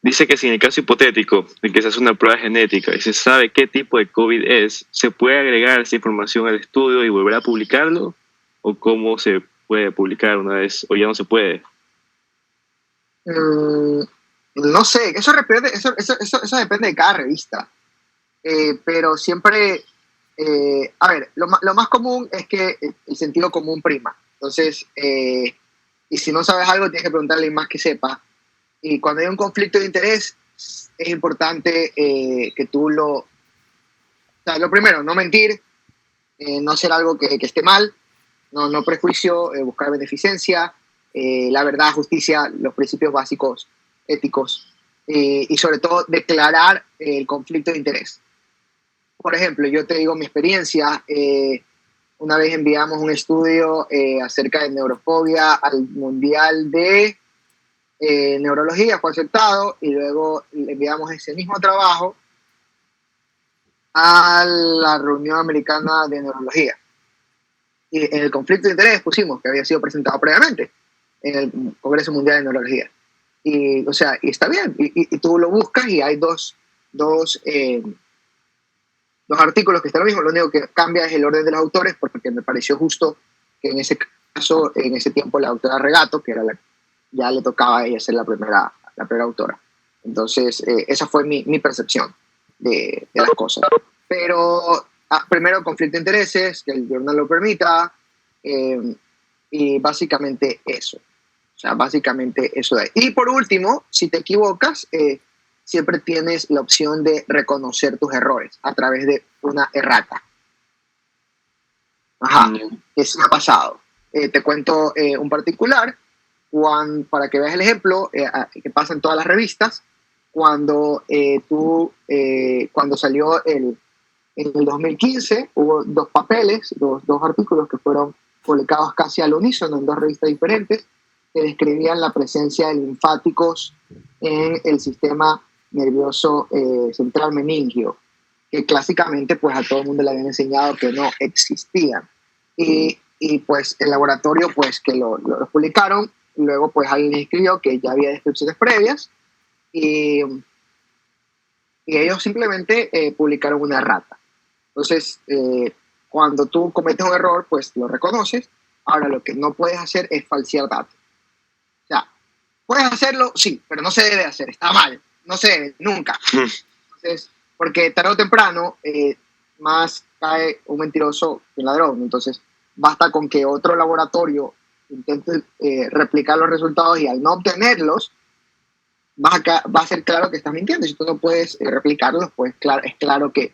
Dice que si en el caso hipotético de que se hace una prueba genética y se sabe qué tipo de COVID es, ¿se puede agregar esa información al estudio y volver a publicarlo? ¿O cómo se puede publicar una vez? ¿O ya no se puede? No sé, eso depende de cada revista. Pero siempre, a ver, lo más común es que el sentido común prima. Entonces, y si no sabes algo, tienes que preguntarle más que sepa. Y cuando hay un conflicto de interés, es importante que tú o sea, lo primero, no mentir, no hacer algo que esté mal, no prejuicio, buscar beneficencia, la verdad, justicia, los principios básicos éticos, y sobre todo declarar el conflicto de interés. Por ejemplo, yo te digo mi experiencia, una vez enviamos un estudio acerca de neurofobia al Mundial de Neurología, fue aceptado, y luego le enviamos ese mismo trabajo a la Reunión Americana de Neurología. Y en el conflicto de interés pusimos que había sido presentado previamente en el Congreso Mundial de Neurología. Y, o sea, y está bien, y tú lo buscas y hay dos artículos que están lo mismo, lo único que cambia es el orden de los autores, porque me pareció justo que en ese caso, en ese tiempo, la doctora Regato, que era ya le tocaba a ella ser la primera autora. Entonces, esa fue mi percepción de las cosas. Pero primero, conflicto de intereses, que el journal lo permita, y básicamente eso. O sea, básicamente eso de ahí. Y por último, si te equivocas, siempre tienes la opción de reconocer tus errores a través de una errata. Ajá, eso ha pasado. Te cuento un particular, para que veas el ejemplo, que pasa en todas las revistas, cuando salió en el 2015, hubo dos artículos que fueron publicados casi al unísono en dos revistas diferentes, que describían la presencia de linfáticos en el sistema nervioso central meningio. que clásicamente pues a todo el mundo le habían enseñado que no existían. Y pues el laboratorio pues que lo publicaron, luego pues alguien escribió que ya había descripciones previas y ellos simplemente publicaron una errata. Entonces, cuando tú cometes un error, pues lo reconoces. Ahora, lo que no puedes hacer es falsear datos. O sea, puedes hacerlo, sí, pero no se debe hacer, está mal, no se debe, nunca. Entonces, porque tarde o temprano, más cae un mentiroso que un ladrón. Entonces, basta con que otro laboratorio intente replicar los resultados y al no obtenerlos, va a ser claro que estás mintiendo. Si tú no puedes replicarlos, pues claro, es claro que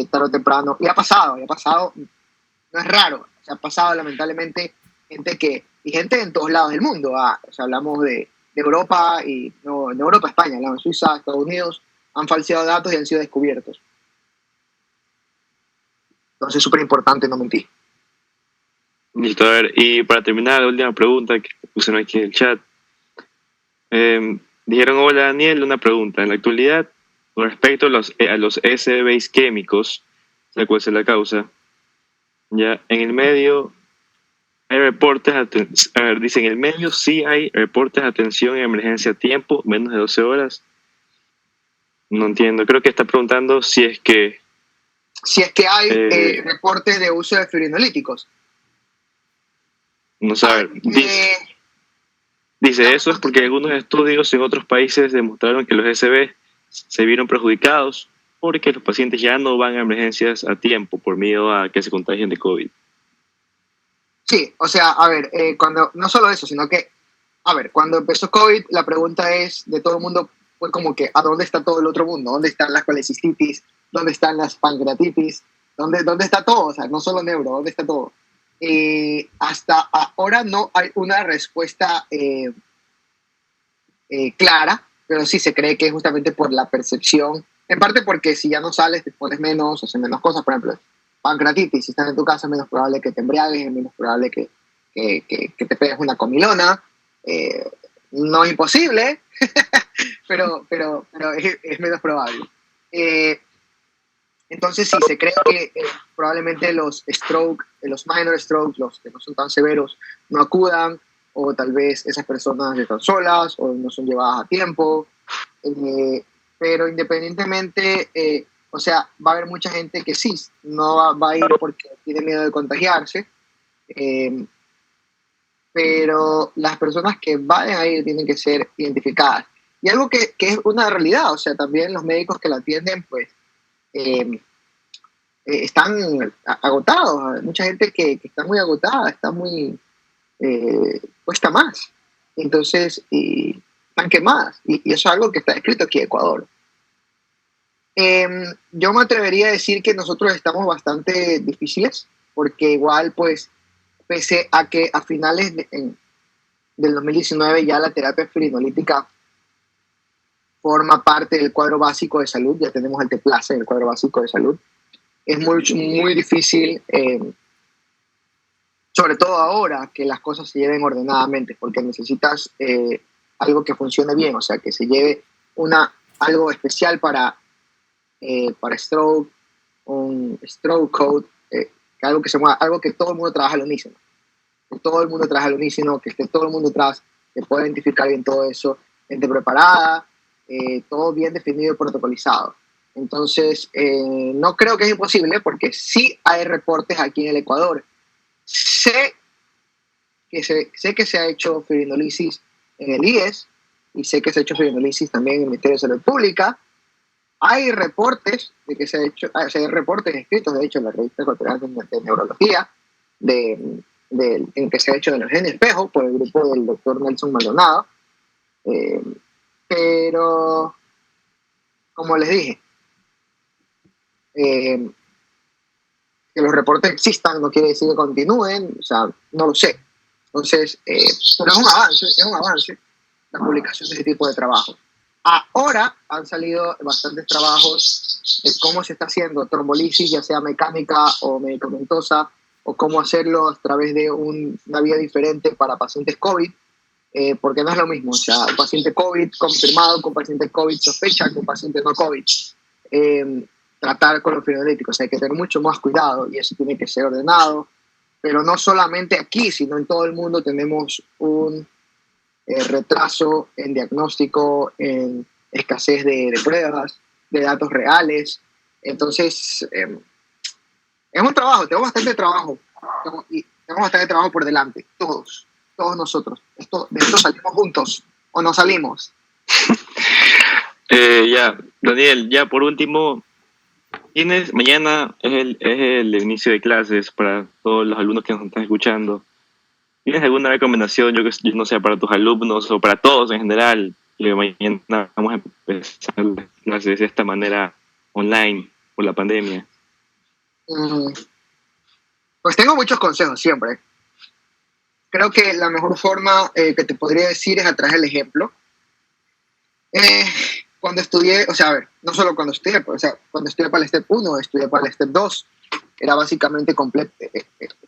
tarde o temprano, y ha pasado, no es raro, se ha pasado lamentablemente gente en todos lados del mundo, o sea, hablamos de Europa, y no, en Europa, España, hablamos de Suiza, Estados Unidos, han falseado datos y han sido descubiertos. Entonces es súper importante no mentir. Listo, a ver, y para terminar, la última pregunta que pusieron aquí en el chat. Dijeron, hola Daniel, una pregunta. En la actualidad, con respecto a los SBs químicos, ¿sabes cuál es la causa? Ya, en el medio hay reportes, a ver, dice, en el medio sí hay reportes de atención en emergencia a tiempo, menos de 12 horas. No entiendo, creo que está preguntando si es que hay reportes de uso de fibrinolíticos. No sé, a ver, dice eso es porque algunos estudios en otros países demostraron que los SB se vieron perjudicados porque los pacientes ya no van a emergencias a tiempo por miedo a que se contagien de COVID. Sí, o sea, a ver, cuando, no solo eso, sino que, a ver, cuando empezó COVID, la pregunta de todo el mundo fue como que, ¿a dónde está todo el otro mundo? ¿Dónde están las colecistitis? ¿Dónde están las pancreatitis? ¿Dónde está todo? O sea, no solo neuro, ¿dónde está todo? Hasta ahora no hay una respuesta clara, pero sí se cree que es justamente por la percepción, en parte porque si ya no sales, te pones menos, haces menos cosas. Por ejemplo, pancreatitis, si estás en tu casa, es menos probable que te embriagues, es menos probable que te pegues una comilona. No es imposible, pero es menos probable. Entonces sí, se cree que probablemente los minor strokes, los que no son tan severos, no acudan, o tal vez esas personas están solas o no son llevadas a tiempo. Pero independientemente, o sea, va a haber mucha gente que sí, no va a ir porque tiene miedo de contagiarse, pero las personas que vayan a ir tienen que ser identificadas. Y algo que es una realidad, o sea, también los médicos que la atienden, pues, están agotados. Hay mucha gente que está muy agotada, está muy cuesta más. Entonces, están quemadas. Y eso es algo que está escrito aquí en Ecuador. Yo me atrevería a decir que nosotros estamos bastante difíciles, porque igual, pues, pese a que a finales del 2019 ya la terapia fibrinolítica forma parte del cuadro básico de salud, ya tenemos el Teplase en el cuadro básico de salud, es muy difícil, sobre todo ahora, que las cosas se lleven ordenadamente, porque necesitas algo que funcione bien, o sea, que se lleve algo especial para stroke, un stroke code, algo que se mueva, algo que todo el mundo trabaja al unísono, que todo el mundo trabaja al unísono, que esté todo el mundo atrás, que pueda identificar bien todo eso, gente preparada, todo bien definido y protocolizado. Entonces, no creo que es imposible, porque sí hay reportes aquí en el Ecuador. Sé que se ha hecho fibrinolisis en el IES, y sé que se ha hecho fibrinolisis también en el Ministerio de Salud Pública. Hay reportes de que hay reportes escritos, de hecho, en la revista ecuatoriana de neurología, en que se ha hecho de Eugenio Espejo por el grupo del doctor Nelson Maldonado. Pero, como les dije, que los reportes existan no quiere decir que continúen, o sea, no lo sé. Entonces, pero es un avance la publicación de ese tipo de trabajo. Ahora han salido bastantes trabajos de cómo se está haciendo trombolisis, ya sea mecánica o medicamentosa, o cómo hacerlo a través de una vía diferente para pacientes COVID, porque no es lo mismo, o sea, un paciente COVID confirmado con paciente COVID sospecha con paciente no COVID. tratar con los fibrolíticos, hay que tener mucho más cuidado y eso tiene que ser ordenado, pero no solamente aquí, sino en todo el mundo tenemos un retraso en diagnóstico, en escasez de pruebas, de datos reales. Entonces, es un trabajo, tenemos bastante trabajo, y tenemos bastante trabajo por delante, todos nosotros. De esto salimos juntos, o no salimos. Ya, Daniel, ya por último, mañana es el inicio de clases para todos los alumnos que nos están escuchando. ¿Tienes alguna recomendación, yo no sé, para tus alumnos o para todos en general, que mañana vamos a empezar las clases de esta manera online por la pandemia? Pues tengo muchos consejos siempre. Creo que la mejor forma que te podría decir es a través del ejemplo. Cuando estudié, o sea, a ver, no solo cuando estudié, pues, o sea, cuando estudié para el STEP 1, estudié para el STEP 2, era básicamente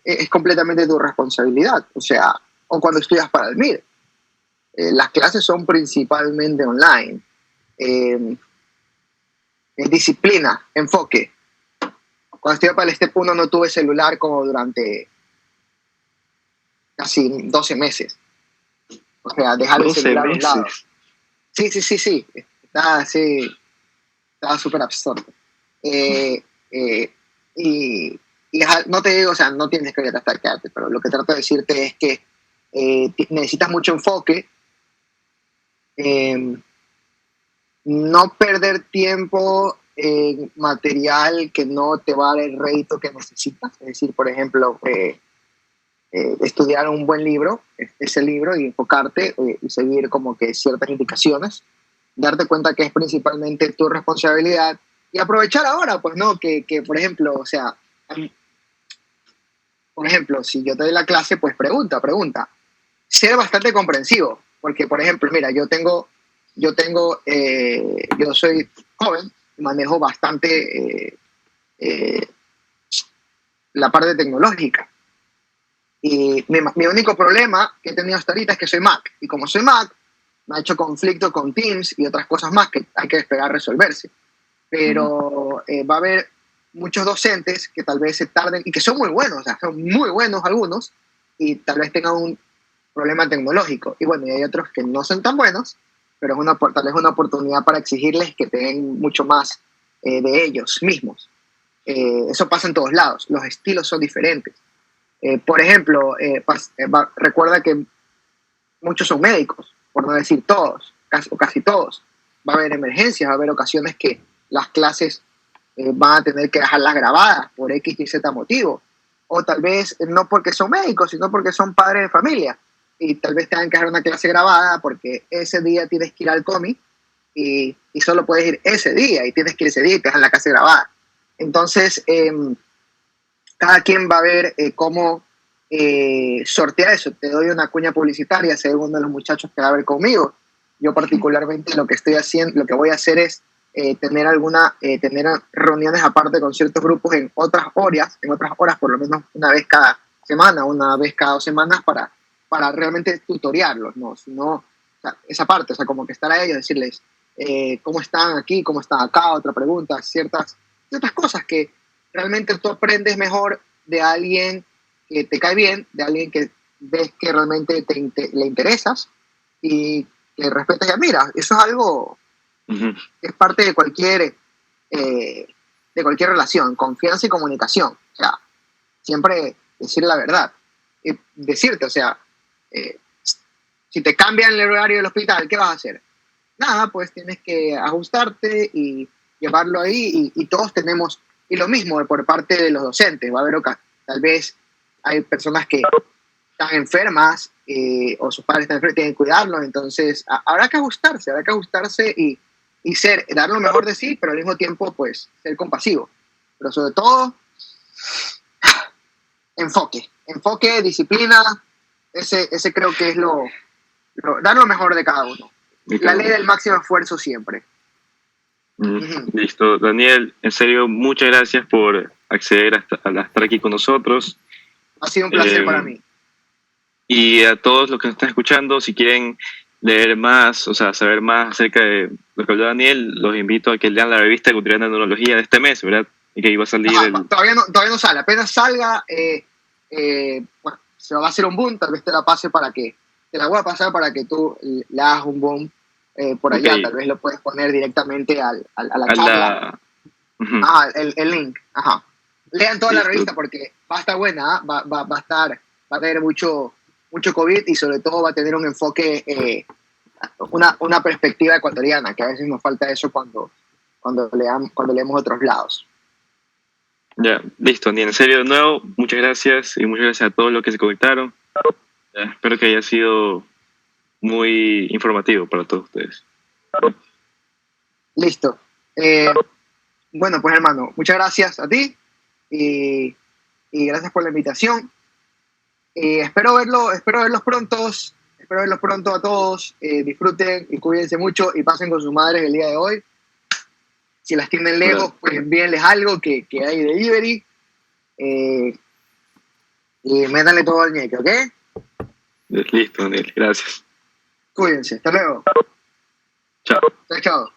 es completamente tu responsabilidad, o sea, o cuando estudias para el MIR. Las clases son principalmente online. Disciplina, enfoque. Cuando estudié para el STEP 1 no tuve celular como durante casi 12 meses. O sea, dejar el celular a un lado. Sí. Estaba súper absorto. Y no te digo, o sea, no tienes que quedarte, pero lo que trato de decirte es que necesitas mucho enfoque, no perder tiempo en material que no te va a dar el rédito que necesitas, es decir, por ejemplo, estudiar un buen libro, ese libro, y enfocarte y seguir como que ciertas indicaciones, darte cuenta que es principalmente tu responsabilidad y aprovechar ahora, pues no, que por ejemplo, o sea, por ejemplo, si yo te doy la clase, pues pregunta, ser bastante comprensivo, porque por ejemplo, mira, yo soy joven, manejo bastante la parte tecnológica. Y mi único problema que he tenido hasta ahorita es que soy Mac. Y como soy Mac, me ha hecho conflicto con Teams y otras cosas más que hay que esperar a resolverse. Pero va a haber muchos docentes que tal vez se tarden y que son muy buenos, o sea, son muy buenos algunos, y tal vez tengan un problema tecnológico. Y bueno, y hay otros que no son tan buenos, pero tal vez una oportunidad para exigirles que tengan mucho más de ellos mismos. Eso pasa en todos lados, los estilos son diferentes. Por ejemplo, recuerda que muchos son médicos, por no decir todos, casi todos. Va a haber emergencias, va a haber ocasiones que las clases van a tener que dejarlas grabadas por X y Z motivo. O tal vez no porque son médicos, sino porque son padres de familia. Y tal vez tengan que dejar una clase grabada porque ese día tienes que ir al cómic y solo puedes ir ese día y tienes que ir ese día y te dejan la clase grabada. Entonces, cada quien va a ver cómo sortear eso. Te doy una cuña publicitaria, si hay uno de los muchachos que va a ver conmigo. Yo particularmente lo que voy a hacer es tener reuniones aparte con ciertos grupos en otras horas, por lo menos una vez cada semana, una vez cada 2 semanas para realmente tutoriarlos, ¿no? Sino, o sea, esa parte, o sea, como que estar a ellos, decirles cómo están aquí, cómo están acá, otra pregunta, ciertas cosas que realmente tú aprendes mejor de alguien que te cae bien, de alguien que ves que realmente le interesas y que respetas y admiras. Eso es algo que es parte de cualquier relación, confianza y comunicación. O sea, siempre decir la verdad. Decirte, o sea, si te cambian el horario del hospital, ¿qué vas a hacer? Nada, pues tienes que ajustarte y llevarlo ahí y todos tenemos, y lo mismo por parte de los docentes, va a haber tal vez hay personas que están enfermas o sus padres están enfermos, tienen que cuidarlos, entonces habrá que ajustarse y dar lo mejor de sí, pero al mismo tiempo pues ser compasivo, pero sobre todo enfoque, disciplina, ese creo que es dar lo mejor de cada uno. La ley del máximo esfuerzo siempre. Listo, Daniel, en serio, muchas gracias por acceder a estar aquí con nosotros. Ha sido un placer para mí. Y a todos los que nos están escuchando, si quieren leer más, o sea, saber más acerca de lo que habló Daniel, los invito a que lean la revista Cultura de Neurología de este mes, ¿verdad? Y que iba a salir Ajá, todavía no sale, apenas salga, bueno, se va a hacer un boom, tal vez te la pase te la voy a pasar para que tú le hagas un boom por allá, Ok. tal vez lo puedes poner directamente a la a charla. la... Ujú. Ajá, el link, ajá. Lean toda la Listo. revista porque va a estar buena, ¿ah? Va a tener mucho COVID y sobre todo va a tener un enfoque, una perspectiva ecuatoriana, que a veces nos falta eso cuando leemos otros lados. Ya, listo, Daniel. En serio, de nuevo, muchas gracias y muchas gracias a todos los que se conectaron. Ya, espero que haya sido muy informativo para todos ustedes. Listo. Bueno, pues hermano, muchas gracias a ti y gracias por la invitación. Espero verlos pronto a todos. Disfruten y cuídense mucho y pasen con sus madres el día de hoy. Si las tienen lejos, pues envíenles algo que hay delivery. Y métanle todo al ñeque, ¿ok? Listo, Daniel. Gracias. Cuídense. Hasta luego. Chao. Chao, chao.